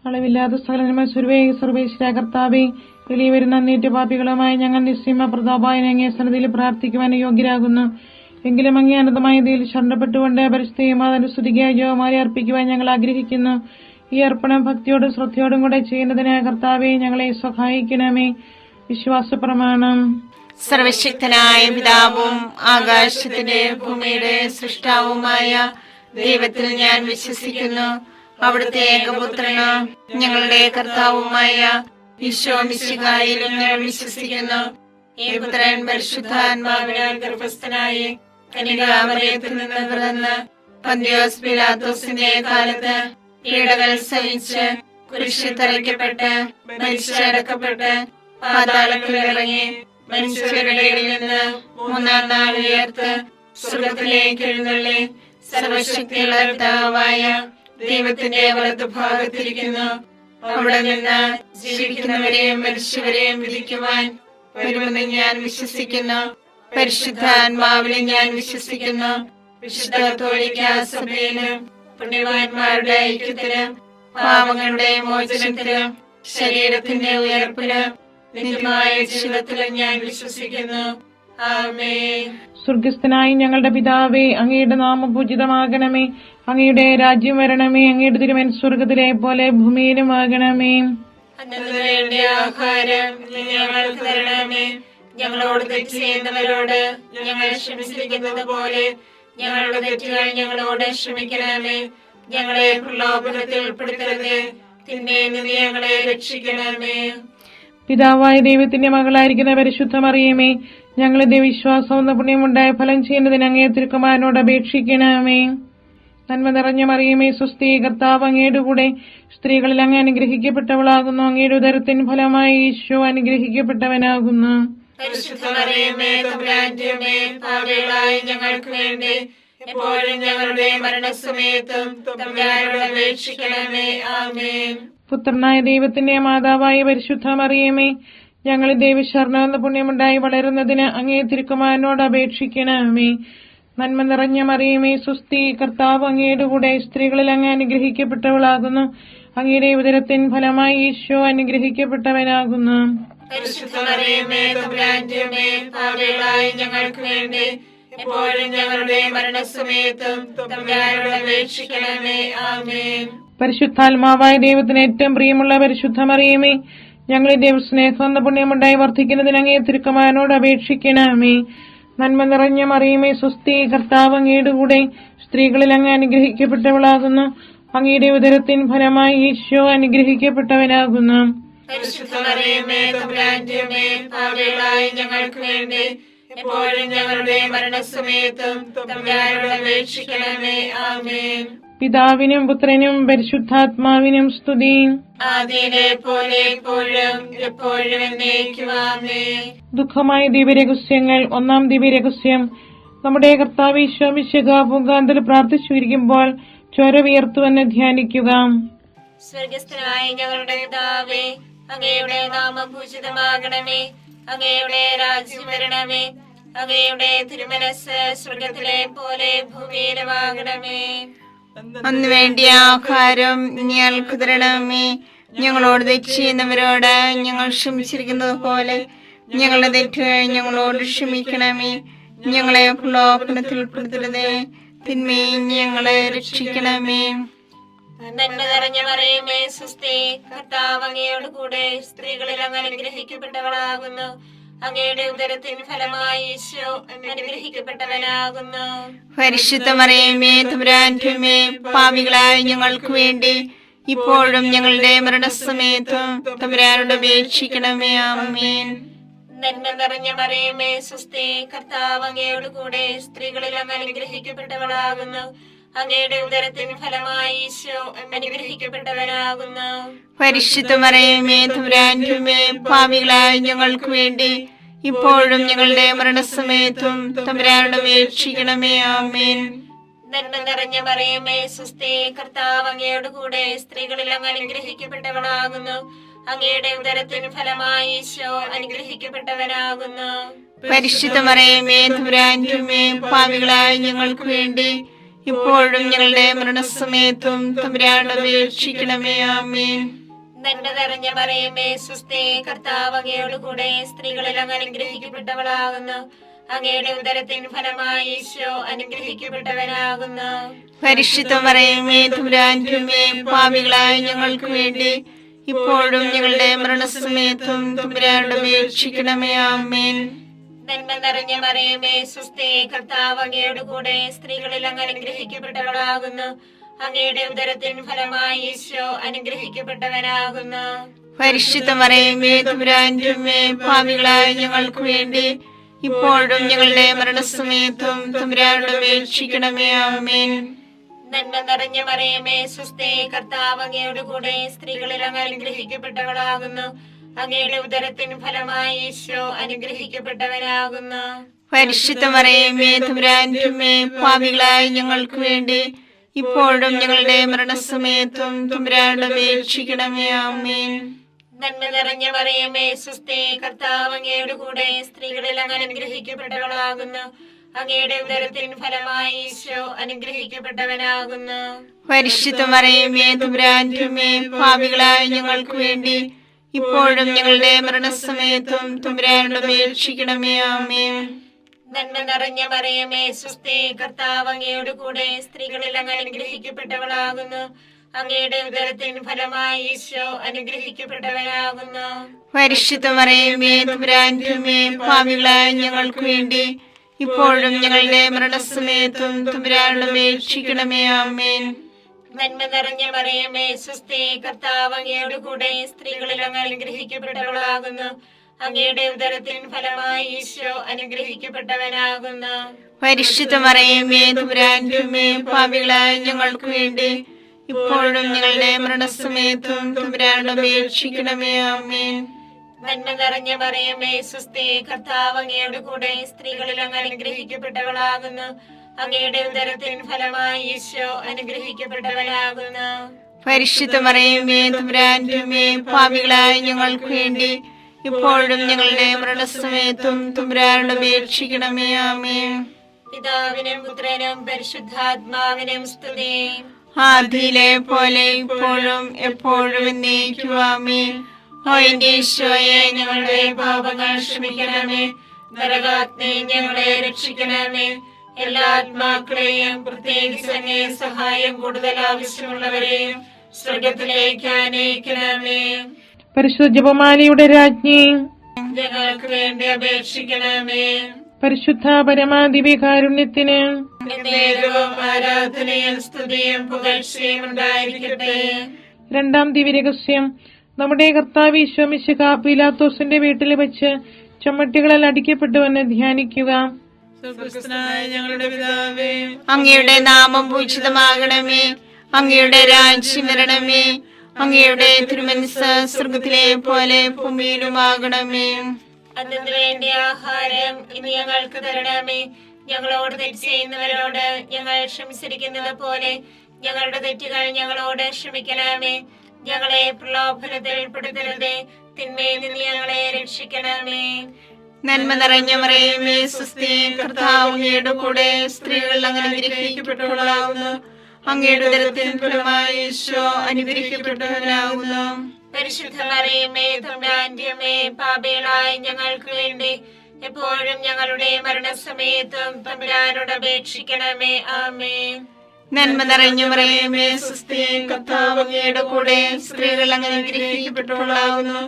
അളവില്ലാത്ത സകലമായ സർവേശ്വര കർത്താവേ, വെളിയിൽ വരുന്ന നീറ്റ പാപികളുമായി ഞങ്ങൾ നിസ്സീമ പ്രതാപായനെ അങ്ങേ സന്നിധിയിൽ പ്രാർത്ഥിക്കുവാൻ യോഗ്യരാകുന്നു. എങ്കിലും അങ്ങേ അനന്തമായ ഇതിൽ ശരണപ്പെട്ടുകൊണ്ട് പരിശുദ്ധയും അതിന്റെ സ്തുതിക്കായി ജോമാരെ അർപ്പിക്കുവാൻ ഞങ്ങൾ ആഗ്രഹിക്കുന്നു. ഈ അർപ്പണം ഭക്തിയോടും ശ്രദ്ധയോടും കൂടെ ചെയ്യുന്നതിന് കർത്താവെ ഞങ്ങളെ സഹായിക്കണമേ. വിശ്വാസ പ്രമാണം. സർവശക്തനായ പിതാവും ആകാശത്തിന്റെ ഭൂമിയുടെ സൃഷ്ടാവുമായ ദൈവത്തിൽ ഞാൻ വിശ്വസിക്കുന്നു. അവിടുത്തെ ഏകപുത്രന് ഞങ്ങളുടെ കർത്താവുമായ ഈശോ മിശിഹായിലും ഞാൻ വിശ്വസിക്കുന്നു. ഏകപുത്രൻ പരിശുദ്ധാത്മാവിനാൽ ഗർഭസ്ഥനായി കന്യകാമറിയത്തിൽ നിന്ന് പിറന്ന് പന്തിയോസ് പിലാത്തോസിന്റെ കാലത്ത് പീഡകൾ സഹിച്ച് കുരിശിൽ തറയ്ക്കപ്പെട്ട് മരിച്ചടക്കപ്പെട്ട് പാതാളത്തിൽ ഇറങ്ങി മനുഷ്യരുടെ ഇടയിൽ നിന്ന് മൂന്നാം നാൾ ഉയർത്ത് സ്വർഗ്ഗത്തിലേക്ക് എഴുന്നള്ളി സർവശക്തിയുള്ള പിതാവായ ദൈവത്തിന്റെ വലതുഭാഗത്തിരിക്കുന്നു. അവിടെ നിന്ന് ജീവിക്കുന്നവരെയും മരിച്ചവരെയും വിധിക്കുവാൻ വരുമെന്ന് ഞാൻ വിശ്വസിക്കുന്നു. പരിശുദ്ധാത്മാവിനെ ഞാൻ വിശ്വസിക്കുന്നു. വിശുദ്ധ കത്തോലിക്കാ സഭയിലും പുണ്യവാന്മാരുടെ ഐക്യത്തിലും പാപങ്ങളുടെ മോചനത്തിലും ശരീരത്തിന്റെ ഉയർപ്പിലും നിത്യമായ ജീവിതത്തിലും ഞാൻ വിശ്വസിക്കുന്നു. ആമേൻ. സ്വർഗസ്ഥനായ ഞങ്ങളുടെ പിതാവേ, അങ്ങയുടെ നാമം പൂജിതമാകണമേ. അങ്ങയുടെ രാജ്യം വരണമേ. അങ്ങയുടെ തിരുമൻ സ്വർഗത്തിലെ പോലെ ഭൂമിയിലും ആകണമേ. അന്നു വേണ്ട ആഹാരം ഞങ്ങൾക്ക് തരണമേ. ഞങ്ങളോട് തെറ്റ് ചെയ്യുന്നവരോട് ഞങ്ങൾ ക്ഷമിച്ചിരിക്കുന്നത് പോലെ ഞങ്ങളുടെ തെറ്റുകൾ ഞങ്ങളോട് ക്ഷമിക്കണമേ. ഞങ്ങളെ പ്രലോഭനത്തിൽ ഉൾപ്പെടുത്തരുത്, തിന്മയിൽ നിന്ന് ഞങ്ങളെ രക്ഷിക്കണമേ. പിതാവായ ദൈവത്തിന്റെ മകളായിരിക്കുന്ന പരിശുദ്ധ മറിയമേ, ഞങ്ങളുടെ വിശ്വാസം എന്ന പുണ്യമുണ്ടായ ഫലം ചെയ്യുന്നതിന് അങ്ങേ തിരുക്കുമാരനോട് അപേക്ഷിക്കണമേ. നന്മ നിറഞ്ഞ മറിയമേ, സ്വസ്തി, കർത്താവ് അങ്ങയുടെ കൂടെ സ്ത്രീകളിൽ അങ്ങ് അനുഗ്രഹിക്കപ്പെട്ടവളാകുന്നു. അങ്ങയുടെ ഉദരത്തിൻ ഫലമായി ഈശോ അനുഗ്രഹിക്കപ്പെട്ടവനാകുന്നു. പരിശുദ്ധ മറിയമേ, തമ്പുരാന്റെ അമ്മേ, പാപികളായ ഞങ്ങൾക്ക് വേണ്ടി എപ്പോഴും ഞങ്ങളുടെ മരണസമയത്തും തമ്പുരാനോട് അപേക്ഷിക്കണമേ. ആമേൻ. പുത്രനായ ദൈവത്തിന്റെ മാതാവായ പരിശുദ്ധ മറിയമേ, ഞങ്ങളിൽ ദൈവശരണം എന്ന പുണ്യമുണ്ടായി വളരുന്നതിന് അങ്ങേ തിരുക്കുമാരനോട് അപേക്ഷിക്കണമേ. നന്മ നിറഞ്ഞ മറിയമേ, സ്വസ്തി, കർത്താവ് അങ്ങയുടെ കൂടെ സ്ത്രീകളിൽ അങ്ങ് അനുഗ്രഹിക്കപ്പെട്ടവളാകുന്നു. അങ്ങയുടെ ഉദരത്തിൻ ഫലമായി ഈശോ അനുഗ്രഹിക്കപ്പെട്ടവനാകുന്നു. പരിശുദ്ധ മറിയമേ, തമ്പുരാന്റെ അമ്മേ, പാപികളായ ഞങ്ങൾക്ക് വേണ്ടി എപ്പോഴും ഞങ്ങളുടെ മരണസമയത്തും തമ്പുരാനോട് അപേക്ഷിക്കണമേ. ആമേൻ. പരിശുദ്ധാത്മാവായ ദൈവത്തിന് ഏറ്റവും പ്രിയമുള്ള പരിശുദ്ധ മറിയമേ, ഞങ്ങളെ ദൈവസ്നേഹം എന്ന പുണ്യമുണ്ടായി വർദ്ധിക്കുന്നതിന് അങ്ങേ തിരുക്കുമാരനോട് അപേക്ഷിക്കണമേ. നന്മ നിറഞ്ഞ മറിയമേ, സ്വസ്തി, കർത്താവ് അങ്ങയുടെ കൂടെ സ്ത്രീകളിൽ അങ്ങ് അനുഗ്രഹിക്കപ്പെട്ടവളാകുന്നു. അങ്ങയുടെ ഉദരത്തിൻ ഫലമായി ഈശോ അനുഗ്രഹിക്കപ്പെട്ടവനാകുന്നു. പരിശുദ്ധ മറിയമേ, തമ്പുരാന്റെ അമ്മേ, പാപികളായ ഞങ്ങൾക്ക് വേണ്ടി എപ്പോഴും ഞങ്ങളുടെ മരണസമയത്തും തമ്പുരാനോട് അപേക്ഷിക്കണമേ. ആമേൻ. പിതാവിനും പുത്രനും പരിശുദ്ധാത്മാവിനും സ്തുതി. ആദിയിലെ പോലെ എപ്പോഴും എപ്പോഴും എന്നേക്കും. ആമേൻ. ദുഃഖമായ ദിവ്യരഹസ്യങ്ങൾ. ഒന്നാം ദിവ്യരഹസ്യം. നമ്മുടെ കർത്താവ് ഈശോ മിശിഹാ പൂങ്കാന്തൽ പ്രാർത്ഥിച്ചിരിക്കുമ്പോൾ ചോര വിയർത്തുവെന്ന് ധ്യാനിക്കുക. സ്വർഗസ്ഥനായ ഞങ്ങളുടെ പിതാവേ, അങ്ങയുടെ നാമം പൂജിതമാകണമേ. അങ്ങയുടെ രാജ്യം വരണമേ. അങ്ങയുടെ തിരുമനസ് സ്വർഗത്തിലെ പോലെ ഭൂമിയിലുമാകണമേ. അന്ന് വേണ്ടിയ ആഹാരം ഞങ്ങൾക്ക് തരണമേ. ഞങ്ങളോട് തെറ്റ് ചെയ്യുന്നവരോട് ഞങ്ങൾ ക്ഷമിച്ചിരിക്കുന്നത് പോലെ ഞങ്ങളുടെ തെറ്റുകൾ ഞങ്ങളോട് ക്ഷമിക്കണമേ. ഞങ്ങളെ പ്രലോഭനത്തിൽ ഉൾപ്പെടുത്തരുതേ, തിന്മയിൽ ഞങ്ങളെ രക്ഷിക്കണമേ. നന്മ നിറഞ്ഞ മറിയമേ, സ്വസ്തി, കർത്താവ് അങ്ങയോട് കൂടെ സ്ത്രീകളിൽ അങ്ങ് അനുഗ്രഹിക്കപ്പെട്ടവളാകുന്നു. അങ്ങയുടെ ഉദരത്തിൻ ഫലമായി ഈശോ അനുഗ്രഹിക്കപ്പെട്ടവനാകുന്നു. പരിശുദ്ധ മറിയമേ, തമ്പുരാന്റെ അമ്മേ, പാപികളായ ഞങ്ങൾക്ക് വേണ്ടി ഇപ്പോഴും ഞങ്ങളുടെ മരണസമയത്തും തമ്പുരാനോട് അപേക്ഷിക്കണമേ. ആമേൻ. നന്മ നിറഞ്ഞ മറിയമേ, സ്വസ്തി, കർത്താവ് അങ്ങയോട് കൂടെ സ്ത്രീകളിൽ അങ്ങ് അനുഗ്രഹിക്കപ്പെട്ടവളാകുന്നു. അങ്ങയുടെ ഉദരത്തിൻ ഫലമായി ഈശോ അനുഗ്രഹിക്കപ്പെട്ടവനാകുന്നു. പരിശുദ്ധ മറിയമേ, തമ്പുരാന്റെ അമ്മേ, പാപികളായ ഞങ്ങൾക്ക് വേണ്ടി ഇപ്പോഴും ഞങ്ങളുടെ മരണസമയത്തും തമ്പുരാനോട് അപേക്ഷിക്കണമേ. ആമേൻ. നന്മ നിറഞ്ഞ മറിയമേ, സ്വസ്തി, കർത്താവ് അങ്ങയോട് കൂടെ സ്ത്രീകളിൽ അങ്ങ് അനുഗ്രഹിക്കപ്പെട്ടവളാകുന്നു. അങ്ങയുടെ ഉദരത്തിൻ ഫലമായി ഈശോ അനുഗ്രഹിക്കപ്പെട്ടവനാകുന്നു. പരിശുദ്ധ മറിയമേ, തമ്പുരാന്റെ അമ്മേ, പാപികളായ ഞങ്ങൾക്ക് വേണ്ടി ഇപ്പോഴും ഞങ്ങളുടെ മരണസമയത്തും തമ്പുരാനോട് അപേക്ഷിക്കണമേ. ആമേൻ. നന്മ നിറഞ്ഞ മറിയമേ സുസ്ഥി, കർത്താവ് അങ്ങയോട് കൂടെ സ്ത്രീകളിൽ അങ്ങ് അനുഗ്രഹിക്കപ്പെട്ടവളാകുന്നു. അങ്ങയുടെ ഉദരത്തിൻ ഫലമായി ഈശോ അനുഗ്രഹിക്കപ്പെട്ടവനാകുന്നു. പരിശുദ്ധ മറിയമേ തമ്പുരാന്റെ അമ്മേ, പാപികളായ ഞങ്ങൾക്ക് വേണ്ടി ഇപ്പോഴും ഞങ്ങളുടെ മരണസമയത്തും തമ്പുരാനോട് അപേക്ഷിക്കണമേ. ആമേൻ. നന്മ നിറഞ്ഞ മറിയമേ സുസ്ഥി, കർത്താവ് അങ്ങയോട് കൂടെ സ്ത്രീകളിൽ അങ്ങ് അനുഗ്രഹിക്കപ്പെട്ടവളാകുന്നു. അങ്ങയുടെ ഉദരത്തിൻ ഫലമായി ഈശോ അനുഗ്രഹിക്കപ്പെട്ടവനാകുന്നു. പരിശുദ്ധ മറിയമേ തമ്പുരാന്റെ അമ്മേ, പാപികളായ ഞങ്ങൾക്ക് വേണ്ടി ഇപ്പോഴും ഞങ്ങളുടെ മരണസമയത്തും തമ്പുരാനോട് അപേക്ഷിക്കണമേ. ആമേൻ. നന്മ നിറഞ്ഞ മറിയമേ സുസ്ഥി, കർത്താവ് അങ്ങയോട് കൂടെ സ്ത്രീകളിൽ അങ്ങ് അനുഗ്രഹിക്കപ്പെട്ടവളാകുന്നു. അങ്ങയുടെ ഉദരത്തിൻ ഫലമായി ഈശോ അനുഗ്രഹിക്കപ്പെട്ടവനാകുന്നു. പരിശുദ്ധ മറിയമേ തമ്പുരാന്റെ അമ്മേ, പാപികളായ ഞങ്ങൾക്ക് വേണ്ടി ഇപ്പോഴും ഞങ്ങളുടെ മരണസമയത്തും തമ്പുരാനോട് അപേക്ഷിക്കണമേ. ആമേൻ. നന്മ നിറഞ്ഞ മറിയമേ സുസ്ഥി, കർത്താവ് അങ്ങയോട് കൂടെ സ്ത്രീകളിൽ അങ്ങ് അനുഗ്രഹിക്കപ്പെട്ടവളാകുന്നു. അങ്ങയുടെ ഉദരത്തിൻ ഫലമായി ഈശോ അനുഗ്രഹിക്കപ്പെട്ടവനാകുന്നു. പരിശുദ്ധ മറിയമേ തമ്പുരാന്റെ അമ്മേ, പാപികളായ ഞങ്ങൾക്ക് വേണ്ടി ഇപ്പോഴും ഞങ്ങളുടെ മരണസമയത്തും തമ്പുരാനോട് അപേക്ഷിക്കണമേ. ആമേൻ. നന്മ നിറഞ്ഞ മറിയമേ സുസ്ഥി, കർത്താവ് അങ്ങയോട് കൂടെ സ്ത്രീകളിൽ അങ്ങ് അനുഗ്രഹിക്കപ്പെട്ടവളാകുന്നു. അങ്ങയുടെ ഉദരത്തിൻ ഫലമായി ഈശോ അനുഗ്രഹിക്കപ്പെട്ടവനാകുന്നു. പരിശുദ്ധ മറിയമേ തമ്പുരാന്റെ അമ്മേ, പാപികളായ ഞങ്ങൾക്ക് വേണ്ടി ഇപ്പോഴും ഞങ്ങളുടെ മരണസമയത്തും തമ്പുരാനോട് അപേക്ഷിക്കണമേ. ആമേൻ. നന്മ നിറഞ്ഞ മറിയമേ സുസ്ഥി, കർത്താവ് അങ്ങയോട് കൂടെ സ്ത്രീകളിൽ അങ്ങ് അനുഗ്രഹിക്കപ്പെട്ടവളാകുന്നു. അങ്ങയുടെ ഉദരത്തിൻ ഫലമായി ഈശോ അനുഗ്രഹിക്കപ്പെട്ടവനാകുന്നു. പരിശുദ്ധ മറിയമേ തമ്പുരാന്റെ അമ്മേ, പാപികളായ ഞങ്ങൾക്ക് വേണ്ടി ഇപ്പോഴും ഞങ്ങളുടെ മരണസമയത്തും തമ്പുരാനോട് അപേക്ഷിക്കണമേ. ആമേൻ. നന്മ നിറഞ്ഞ മറിയമേ സുസ്ഥി, കർത്താവ് അങ്ങയോട് കൂടെ സ്ത്രീകളിൽ അങ്ങ് അനുഗ്രഹിക്കപ്പെട്ടവളാകുന്നു. അങ്ങയുടെ ഉദരത്തിൻ ഫലമായി ഈശോ അനുഗ്രഹിക്കപ്പെട്ടവനാകുന്നു. പരിശുദ്ധ മറിയമേ തമ്പുരാന്റെ അമ്മേ, പാപികളായ ഞങ്ങൾക്ക് വേണ്ടി ഇപ്പോഴും ഞങ്ങളുടെ മരണസമയത്തും തമ്പുരാനോട് അപേക്ഷിക്കണമേ. ആമേൻ. പിതാവിനും പുത്രനും പരിശുദ്ധാത്മാവിനും സ്തുതി. ആദിയിലെ പോലെ ഇപ്പോഴും എപ്പോഴും എന്നേക്കും. ആമേൻ. ഓ എന്റെ ഈശോയെ, ഞങ്ങളുടെ പാപങ്ങൾ ക്ഷമിക്കണമേ. നരകാഗ്നി ഞങ്ങളെ രക്ഷിക്കണമേ. എല്ലാ ആത്മാക്കളെയും പ്രത്യേകിച്ച് അങ്ങേ സഹായം കൂടുതൽ ആവശ്യമുള്ളവരെയും സ്വർഗത്തിലേക്ക് ആനയിക്കണമേ. പരിശുദ്ധ ജപമാലയുടെ രാജ്ഞി, ഞങ്ങൾക്ക് വേണ്ടി അപേക്ഷിക്കണമേ. പരിശുദ്ധ പരമാദിവ്യകാരുണ്യത്തിന് എന്നേരവും ആരാധനയും സ്തുതിയും പുകഴ്ചയും ഉണ്ടായിരിക്കട്ടെ. രണ്ടാം ദിവ്യരഹസ്യം. നമ്മുടെ കർത്താവ് ഈശോ മിശിഹാ പീലാത്തോസിന്റെ വീട്ടിൽ വെച്ച് ചമ്മട്ടികളിൽ അടിക്കപ്പെട്ടുവെന്ന് ധ്യാനിക്കുക. സ്വർഗ്ഗസ്ഥനായ ഞങ്ങളുടെ പിതാവേ, അങ്ങയുടെ നാമം പൂജിതമാകണമേ. അങ്ങയുടെ രാജ്യം വരണമേ. അങ്ങയുടെ തിരുമനസ്സ് സ്വർഗത്തിലെ പോലെ ഭൂമിയിലുമാകണമേ. അതിനു വേണ്ടി ആഹാരം ഇനി ഞങ്ങൾക്ക് തരണമേ. ഞങ്ങളോട് തെറ്റ് ചെയ്യുന്നവരോട് ഞങ്ങൾ ക്ഷമിച്ചിരിക്കുന്നത് പോലെ ഞങ്ങളുടെ തെറ്റുകൾ ഞങ്ങളോട് ക്ഷമിക്കണമേ. ഞങ്ങളെ പ്രലോഭനത്തിൽ ഉൾപ്പെടുത്തരുതേ, തിന്മയിൽ നിന്ന് ഞങ്ങളെ രക്ഷിക്കണമേ. നന്മ നിറഞ്ഞ മറിയമേ സുസ്ഥി, കർത്താവ് അങ്ങയുടെ കൂടെ സ്ത്രീകൾ അങ്ങ് അനുഗ്രഹിക്കപ്പെട്ടവളാകുന്നു. അങ്ങയുടെ ഉദരത്തിൻ ഫലമായി ഈശോ അനുഗ്രഹിക്കപ്പെട്ടവനാകുന്നു. പരിശുദ്ധ മറിയമേ തമ്പുരാന്റെ അമ്മേ, പാപികളായ ഞങ്ങൾക്ക് വേണ്ടി എപ്പോഴും ഞങ്ങളുടെ മരണസമയത്തും തമ്പുരാനോട് അപേക്ഷിക്കണമേ. ആമേൻ. നന്മ നിറഞ്ഞ മറിയമേ സുസ്ഥി, കർത്താവ് അങ്ങയുടെ കൂടെ സ്ത്രീകൾ അങ്ങ് അനുഗ്രഹിക്കപ്പെട്ടവളാകുന്നു.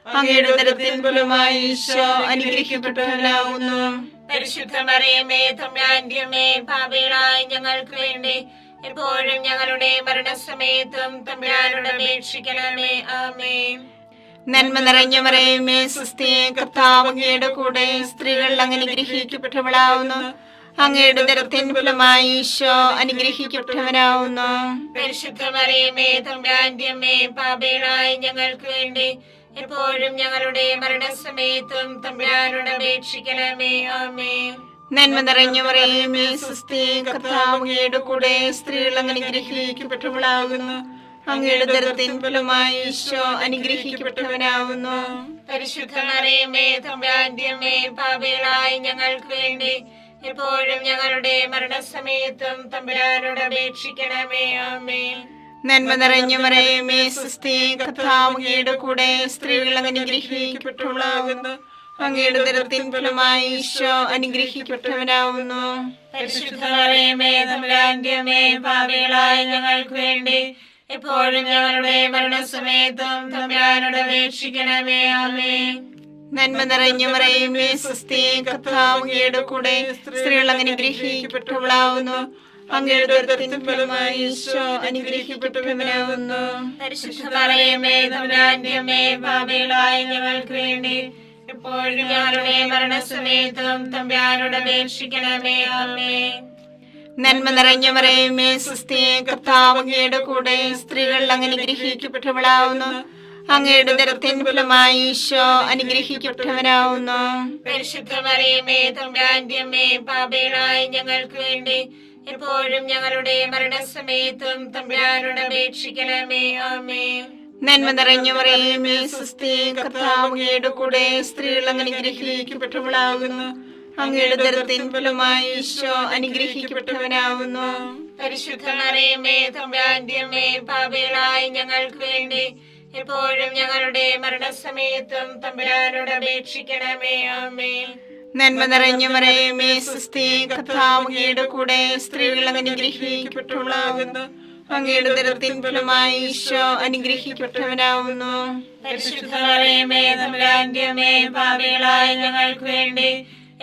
അങ്ങയുടെ ഉദരത്തിൻ ഫലമായി ഈശോ അനുഗ്രഹിക്കപ്പെട്ടവനാകുന്നു. പരിശുദ്ധ മറിയമേ തമ്പുരാന്റെ അമ്മേ, പാപികളായ ഞങ്ങൾക്ക് വേണ്ടി എപ്പോഴും ഞങ്ങളുടെ മരണസമയത്തും തമ്പുരാനോട് അപേക്ഷിക്കണമേ. ആമേൻ. നന്മ നിറഞ്ഞ മറിയമേ സുസ്ഥി, കർത്താവ് അങ്ങയുടെ കൂടെ സ്ത്രീകൾ അങ്ങ് അനുഗ്രഹിക്കപ്പെട്ടവളാകുന്നു. അങ്ങയുടെ ഉദരത്തിൻ ഫലമായി ഈശോ അനുഗ്രഹിക്കപ്പെട്ടവനാകുന്നു. പരിശുദ്ധ മറിയമേ തമ്പുരാന്റെ അമ്മേ, പാപികളായ ഞങ്ങൾക്ക് വേണ്ടി എപ്പോഴും ഞങ്ങളുടെ മരണസമയത്തും തമ്പുരാനോട് അപേക്ഷിക്കണമേ. ആമേൻ. നന്മ നിറഞ്ഞ മറിയമേ സുസ്ഥി, കർത്താവ് അങ്ങയുടെ കൂടെ സ്ത്രീകൾ അങ്ങ് അനുഗ്രഹിക്കപ്പെട്ടവളാകുന്നു. അങ്ങയുടെ ഉദരത്തിൻ ഫലമായി ഈശോ അനുഗ്രഹിക്കപ്പെട്ടവനാകുന്നു. പരിശുദ്ധ മറിയമേ തമ്പുരാന്റെ അമ്മേ, പാപികളായ ഞങ്ങൾക്ക് വേണ്ടി എപ്പോഴും ഞങ്ങളുടെ മരണസമയത്തും തമ്പുരാനോട് അപേക്ഷിക്കണമേ. ആമേൻ. നന്മ നിറഞ്ഞു മറിയമേ സുസ്ഥി, കർത്താവ് അങ്ങയുടെ കൂടെ സ്ത്രീകൾ അനുഗ്രഹിക്കപ്പെട്ടവളാകുന്നു. അങ്ങയുടെ ഉദരത്തിൻ ഫലമായി ഈശോ അനുഗ്രഹിക്കപ്പെട്ടവനാവുന്നു. പരിശുദ്ധ മറിയമേ തമ്പുരാന്റെ അമ്മേ, പാപികളായ ഞങ്ങൾക്ക് വേണ്ടി എപ്പോഴും ഞങ്ങളുടെ മരണസമയത്തും തമ്പുരാനോട് അപേക്ഷിക്കണമേ. ആമേൻ. നന്മ നിറഞ്ഞു മറിയമേ സുസ്ഥി, കർത്താവ് അങ്ങയുടെ കൂടെ സ്ത്രീകൾ അനുഗ്രഹിക്കപ്പെട്ടവളാവുന്നു. അങ്ങയുടെ ഉദരത്തിൻ ഫലമായി ഈശോ അനുഗ്രഹിക്കപ്പെട്ടവനാവുന്നു. പരിശുദ്ധ മറിയമേ തമ്പുരാന്റെ അമ്മേ, പാപികളായ ഞങ്ങൾക്ക് വേണ്ടി എപ്പോഴും ഞങ്ങളുടെ മരണസമയത്തും തമ്പുരാനോട് അപേക്ഷിക്കണമേ. ആമേൻ. നന്മ നിറഞ്ഞു മറിയമേ സുസ്ഥി, കർത്താവ് അങ്ങയുടെ കൂടെ സ്ത്രീകൾ അനുഗ്രഹിക്കപ്പെട്ടവളാവുന്നു. അങ്ങയുടെ ഉദരത്തിൻ ഫലമായി ഈശോ അനുഗ്രഹിക്കപ്പെട്ടവനാവുന്നു. പരിശുദ്ധ മറിയമേ തമ്പുരാന്റെ അമ്മേ, പാപികളായ ഞങ്ങൾക്ക് വേണ്ടി എപ്പോഴും ഞങ്ങളുടെ മരണസമയത്തും തമ്പുരാനോട് അപേക്ഷിക്കണമേ. ആമേൻ. നന്മ നിറഞ്ഞു മറിയമേ സുസ്ഥി, കർത്താവ് അങ്ങയുടെ കൂടെ സ്ത്രീകൾ അനുഗ്രഹിക്കപ്പെട്ടവളാകുന്നു. അങ്ങയുടെ ഉദരത്തിൻ ഫലമായി ഈശോ അനുഗ്രഹിക്കപ്പെട്ടവനാവുന്നു. പരിശുദ്ധ മറിയമേ തമ്പുരാന്റെ അമ്മേ, പാപികളായ ഞങ്ങൾക്ക് വേണ്ടി എപ്പോഴും ഞങ്ങളുടെ മരണസമയത്തും തമ്പുരാനോട് അപേക്ഷിക്കണമേ. ആമേൻ. നന്മ നിറഞ്ഞു മറിയമേ സുസ്ഥി, കർത്താവ് അങ്ങയുടെ കൂടെ സ്ത്രീകൾ അനുഗ്രഹിക്കപ്പെട്ടവളാകുന്നു. അങ്ങയുടെ ഉദരത്തിൻ ഫലമായി ഈശോ അനുഗ്രഹിക്കപ്പെട്ടവനാവുന്നു. പരിശുദ്ധ മറിയമേ തമ്പുരാന്റെ അമ്മേ, പാപികളായ ഞങ്ങൾക്ക് വേണ്ടി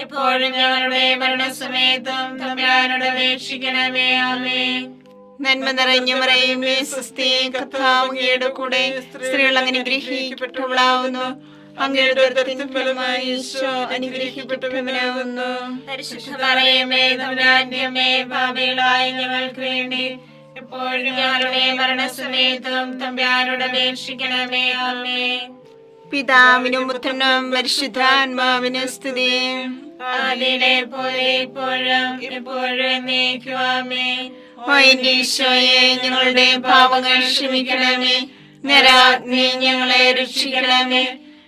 എപ്പോഴും ഞങ്ങളുടെ മരണസമയത്തും തമ്പുരാനോട് അപേക്ഷിക്കണമേ. ആമേൻ. നന്മ നിറഞ്ഞു മറിയമേ സുസ്ഥി, കർത്താവ് അങ്ങയുടെ കൂടെ സ്ത്രീകൾ അനുഗ്രഹിക്കപ്പെട്ടവളാവുന്നു. അങ്ങയുടെ ഉദരത്തിൻ ഫലമായി ഈശോ അനുഗ്രഹിക്കപ്പെട്ടവനാവുന്നു. പരിശുദ്ധ മറിയമേ തമ്പുരാന്റെ അമ്മേ, പാപികളായ ഞങ്ങൾക്ക് വേണ്ടി എപ്പോഴും ഞങ്ങളുടെ മരണസമയത്തും തമ്പുരാനോട് അപേക്ഷിക്കണമേ. ആമേൻ. പിതാവിനും പുത്രനും പരിശുദ്ധാത്മാവിനും സ്തുതി. ആദിയിലെ പോലെ ഇപ്പോഴും എപ്പോഴും എന്നേക്കും. ആമേൻ. ഓ എന്റെ ഈശോയെ, ഞങ്ങളുടെ പാപങ്ങൾ ക്ഷമിക്കണമേ. നരാഗ്നി ഞങ്ങളെ രക്ഷിക്കണമേ.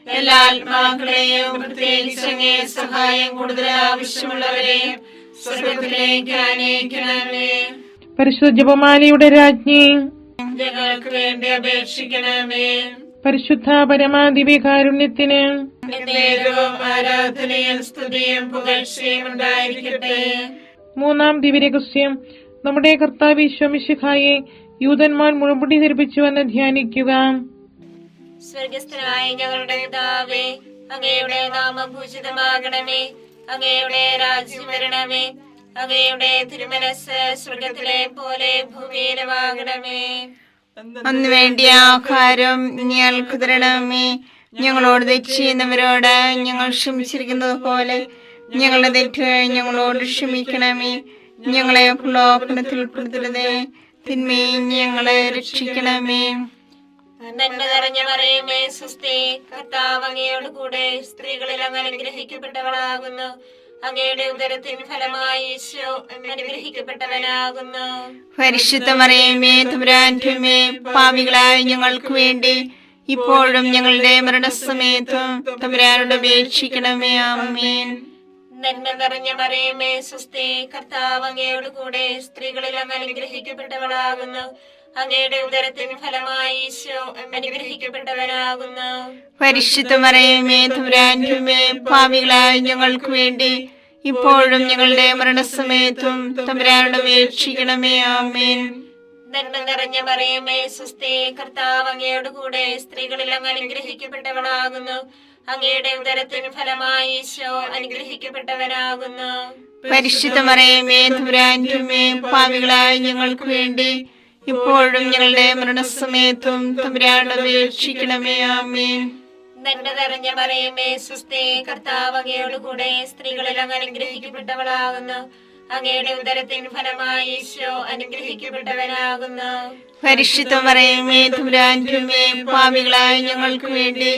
എല്ലാ ആത്മാക്കളെയും പ്രത്യേകിച്ച് അങ്ങേ സഹായം കൂടുതൽ ആവശ്യമുള്ളവരെയും സ്വർഗത്തിലേക്ക് അനയിക്കണമേ. പരിശുദ്ധ ജപമാലയുടെ രാജ്ഞി, ഞങ്ങൾക്ക് വേണ്ടി അപേക്ഷിക്കണമേ. പരിശുദ്ധ പരമാദിവ്യകാരുണ്യത്തിന് എന്നേരവും ആരാധനയും സ്തുതിയും പുകഴ്ചയും ഉണ്ടായിരിക്കട്ടെ. മൂന്നാം ദിവ്യരഹസ്യം, നമ്മുടെ കർത്താവ് ഈശോ മിശിഹായെ യൂതന്മാർ മുഴുപടി ധരിപ്പിച്ചുവെന്ന് ധ്യാനിക്കുക. സ്വർഗസ്ഥനായ ഞങ്ങളുടെ പിതാവേ, അങ്ങയുടെ നാമം പൂജിതമാകണമേ. അങ്ങയുടെ രാജ്യം വരണമേ. അങ്ങയുടെ തിരുമനസ് സ്വർഗത്തിലെ പോലെ ഭൂമിയിലുമാകണമേ. അന്ന് വേണ്ടിയ ആഹാരം ഞങ്ങൾക്ക് തരണമേ. ഞങ്ങളോട് തെറ്റ് ചെയ്യുന്നവരോട് ഞങ്ങൾ ക്ഷമിച്ചിരിക്കുന്നത് പോലെ ഞങ്ങളുടെ തെറ്റ് ഞങ്ങളോട് ക്ഷമിക്കണമേ. ഞങ്ങളെ പ്രലോഭനത്തിൽ ഉൾപ്പെടുത്തരുതേ, തിന്മയിൽ ഞങ്ങളെ രക്ഷിക്കണമേ. നന്മ നിറഞ്ഞ മറിയമേ സുസ്ഥി, കർത്താവ് അങ്ങയോട് കൂടെ സ്ത്രീകളിൽ അങ്ങ് അനുഗ്രഹിക്കപ്പെട്ടവളാകുന്നു. അങ്ങയുടെ ഉദരത്തിൻ ഫലമായി ഈശോ അനുഗ്രഹിക്കപ്പെട്ടവനാകുന്നു. പരിശുദ്ധ മറിയമേ തമ്പുരാന്റെ അമ്മേ, പാപികളായ ഞങ്ങൾക്ക് വേണ്ടി ഇപ്പോഴും ഞങ്ങളുടെ മരണസമയത്തും തമ്പുരാനോട് അപേക്ഷിക്കണമേ. ആമേൻ. നന്മ നിറഞ്ഞ മറിയമേ സുസ്ഥി, കർത്താവ് അങ്ങയോട് കൂടെ സ്ത്രീകളിൽ അങ്ങ് അനുഗ്രഹിക്കപ്പെട്ടവളാകുന്നു. അങ്ങയുടെ ഉദരത്തിൻ ഫലമായി ഈശോ അനുഗ്രഹിക്കപ്പെട്ടവനാകുന്നു. പരിശുദ്ധ മറിയമേ തമ്പുരാന്റെ അമ്മേ, പാപികളായ ഞങ്ങൾക്ക് വേണ്ടി ഇപ്പോഴും ഞങ്ങളുടെ മരണസമയത്തും തമ്പുരാനോട് അപേക്ഷിക്കണമേ. ആമേൻ. നന്മ നിറഞ്ഞ മറിയമേ സുസ്ഥി, കർത്താവ് അങ്ങയോട് കൂടെ സ്ത്രീകളിൽ അങ്ങ് അനുഗ്രഹിക്കപ്പെട്ടവളാകുന്നു. അങ്ങയുടെ ഉദരത്തിൻ ഫലമായി ഈശോ അനുഗ്രഹിക്കപ്പെട്ടവനാകുന്നു. പരിശുദ്ധ മറിയമേ തമ്പുരാന്റെ അമ്മേ, പാപികളായ ഞങ്ങൾക്ക് വേണ്ടി ഇപ്പോഴും ഞങ്ങളുടെ മരണസമയത്തും തമ്പുരാനോട് അപേക്ഷിക്കണമേ. ആമേൻ. നന്മ നിറഞ്ഞ മറിയമേ സുസ്ഥി, കർത്താവ് അങ്ങയോട് കൂടെ സ്ത്രീകളിൽ അങ്ങ് അനുഗ്രഹിക്കപ്പെട്ടവളാകുന്നു. അങ്ങയുടെ ഉദരത്തിൻ ഫലമായി ഈശോ അനുഗ്രഹിക്കപ്പെട്ടവനാകുന്നു. പരിശുദ്ധ മറിയമേ തമ്പുരാന്റെ അമ്മേ, പാപികളായ ഞങ്ങൾക്ക് വേണ്ടി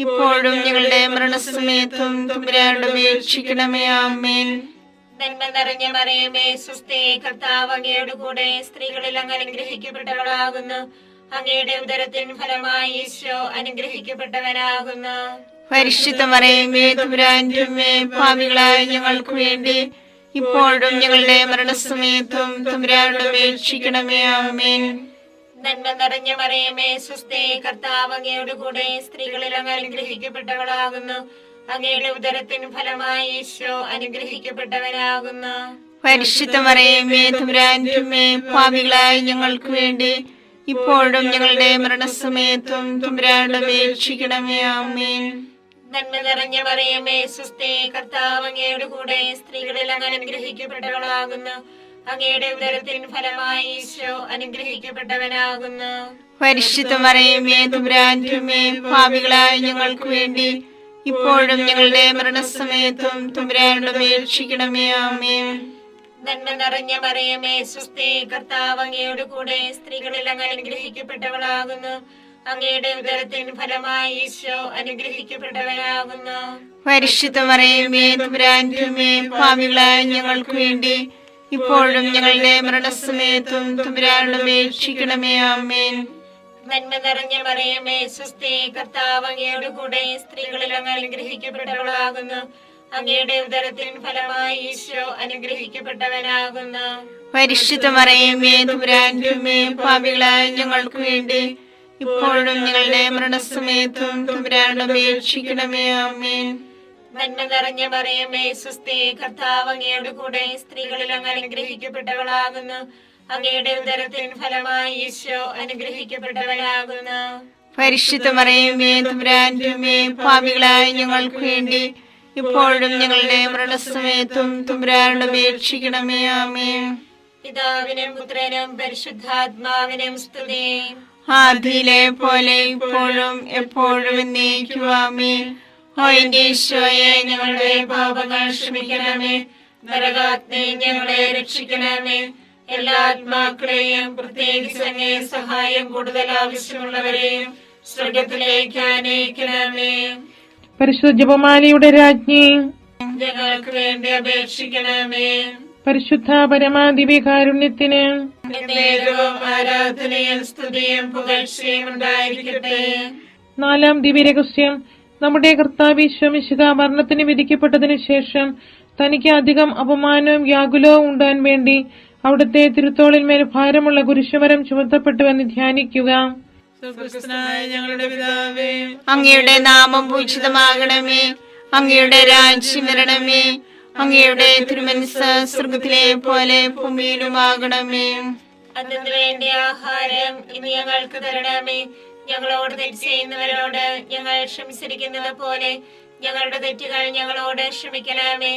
ഇപ്പോഴും ഞങ്ങളുടെ മരണസമയത്തും തമ്പുരാനോട് അപേക്ഷിക്കണമേ. ആമേൻ. നന്മ നിറഞ്ഞ മറിയമേ സുസ്ഥി, കർത്താവ് അങ്ങയോട് കൂടെ സ്ത്രീകളിൽ അങ്ങ് അനുഗ്രഹിക്കപ്പെട്ടവളാകുന്നു. അങ്ങയുടെ ഉദരത്തിൻ ഫലമായി ഈശോ അനുഗ്രഹിക്കപ്പെട്ടവനാകുന്നു. പരിശുദ്ധ മറിയമേ തമ്പുരാന്റെ അമ്മേ, പാപികളായ ഞങ്ങൾക്ക് വേണ്ടി ഇപ്പോഴും ഞങ്ങളുടെ മരണസമയത്തും തമ്പുരാനോട് അപേക്ഷിക്കണമേ. ആമേൻ. നന്മ നിറഞ്ഞ മറിയമേ സുസ്ഥി, കർത്താവ് അങ്ങയുടെ കൂടെ സ്ത്രീകളിൽ അങ്ങ് അനുഗ്രഹിക്കപ്പെട്ടവളാകുന്നു. അങ്ങയുടെ ഉദരത്തിൻ ഫലമായി ഈശോ അനുഗ്രഹിക്കപ്പെട്ടവനാകുന്നു. പരിശുദ്ധ മറിയമേ തമ്പുരാന്റെ അമ്മേ, പാപികളായ ഞങ്ങൾക്ക് വേണ്ടി ഇപ്പോഴും ഞങ്ങളുടെ മരണസമയത്തും തമ്പുരാനോട് അപേക്ഷിക്കണമേ. ആമേൻ. നന്മ നിറഞ്ഞ മറിയമേ സുസ്ഥി, കർത്താവ് അങ്ങയുടെ കൂടെ സ്ത്രീകളിൽ അങ്ങ് അനുഗ്രഹിക്കപ്പെട്ടവളാകുന്നു. അങ്ങയുടെ ഉദരത്തിൻ ഫലമായി ഈശോ അനുഗ്രഹിക്കപ്പെട്ടവനാകുന്നു. പരിശുദ്ധ മറിയമേ തമ്പുരാന്റെ അമ്മേ, പാപികളായ ഞങ്ങൾക്ക് വേണ്ടി ഇപ്പോഴും ഞങ്ങളുടെ മരണസമയത്തും തമ്പുരാനോട് അപേക്ഷിക്കണമേ. ആമേൻ. നന്മ നിറഞ്ഞ മറിയമേ സുസ്ഥി, കർത്താവ് അങ്ങയുടെ കൂടെ സ്ത്രീകളിൽ അങ്ങ് അനുഗ്രഹിക്കപ്പെട്ടവളാകുന്നു. അങ്ങയുടെ ഉദരത്തിൻ ഫലമായി ഈശോ അനുഗ്രഹിക്കപ്പെട്ടവനാകുന്നു. പരിശുദ്ധ മറിയമേ തമ്പുരാന്റെ അമ്മേ, പാപികളായ ഞങ്ങൾക്ക് വേണ്ടി ഇപ്പോഴും ഞങ്ങളുടെ മരണസമയത്തും തമ്പുരാനോട് അപേക്ഷിക്കണമേ. ആമേൻ. നന്മ നിറഞ്ഞ മറിയമേ സുസ്ഥി, കർത്താവ് അങ്ങയുടെ കൂടെ സ്ത്രീകളിൽ അങ്ങ് അനുഗ്രഹിക്കപ്പെട്ടവളാകുന്നു. അങ്ങയുടെ ഉദരത്തിൻ ഫലമായി ഈശോ അനുഗ്രഹിക്കപ്പെട്ടവനാകുന്നു. പരിശുദ്ധ മറിയമേ തമ്പുരാന്റെ അമ്മേ, പാപികളായ ഞങ്ങൾക്ക് വേണ്ടി ഇപ്പോഴും ഞങ്ങളുടെ മരണസമയത്തും തമ്പുരാനോട് അപേക്ഷിക്കണമേ. ആമേൻ. നന്മ നിറഞ്ഞ മറിയമേ സുസ്ഥി, കർത്താവ് അങ്ങയുടെ കൂടെ സ്ത്രീകളിൽ അങ്ങ് അനുഗ്രഹിക്കപ്പെട്ടവളാകുന്നു. അങ്ങയുടെ ഉദരത്തിൻ ഫലമായി ഈശോ അനുഗ്രഹിക്കപ്പെട്ടവനാകുന്നു. പരിശുദ്ധ മറിയമേ തമ്പുരാന്റെ അമ്മേ, പാപികളായ ഞങ്ങൾക്ക് വേണ്ടി ഇപ്പോഴും ഞങ്ങളുടെ മരണസമയത്തും തമ്പുരാനോട് അപേക്ഷിക്കണമേ. ആമേൻ. പിതാവിനും പുത്രനും പരിശുദ്ധാത്മാവിനും സ്തുതി. ആദിയിലെ പോലെ ഇപ്പോഴും എപ്പോഴും എന്നേക്കും. ആമേൻ. ഓ എന്റെ ഈശോയെ, ഞങ്ങളുടെ പാപങ്ങൾ ക്ഷമിക്കണമേ. നരകാഗ്നി ഞങ്ങളെ രക്ഷിക്കണമേ. എല്ലാ ആത്മാക്കളെയും പ്രത്യേകിച്ച് അങ്ങേ സഹായം കൂടുതൽ ആവശ്യമുള്ളവരെയും സ്വർഗത്തിലേക്ക് ആനയിക്കണമേ. പരിശുദ്ധ ജപമാലയുടെ രാജ്ഞി, ഞങ്ങൾക്ക് വേണ്ടി അപേക്ഷിക്കണമേ. പരിശുദ്ധ പരമാദിവ്യകാരുണ്യത്തിന് എന്നേരവും ആരാധനയും സ്തുതിയും പുകഴ്ചയും ഉണ്ടായിരിക്കട്ടെ. 4-ാം ദിവ്യരഹസ്യം. നമ്മുടെ കർത്താവ് ഈശോ മിശിഹ മരണത്തിന് വിധിക്കപ്പെട്ടതിനു ശേഷം തനിക്ക് അധികം അപമാനവും വ്യാകുലവും ഉണ്ടാൻ വേണ്ടി അവിടുത്തെ തിരുത്തോളിന്മേൽ ഭാരമുള്ള കുരിശുമരം ചുമത്തപ്പെട്ടുവെന്ന് ധ്യാനിക്കുക. സ്വർഗ്ഗസ്ഥനായ ഞങ്ങളുടെ പിതാവേ, അങ്ങയുടെ നാമം പൂജിതമാകണമേ. അങ്ങയുടെ രാജ്യം വരണമേ. അങ്ങയുടെ തിരുമനസ്സ് സ്വർഗത്തിലെ പോലെ ഭൂമിയിലുമാകണമേ. അതിനു വേണ്ടി ആഹാരം ഇനി ഞങ്ങൾക്ക് തരണമേ. ഞങ്ങളോട് തെറ്റ് ചെയ്യുന്നവരോട് ഞങ്ങൾ ക്ഷമിച്ചിരിക്കുന്നത് പോലെ ഞങ്ങളുടെ തെറ്റുകൾ ഞങ്ങളോട് ക്ഷമിക്കണമേ.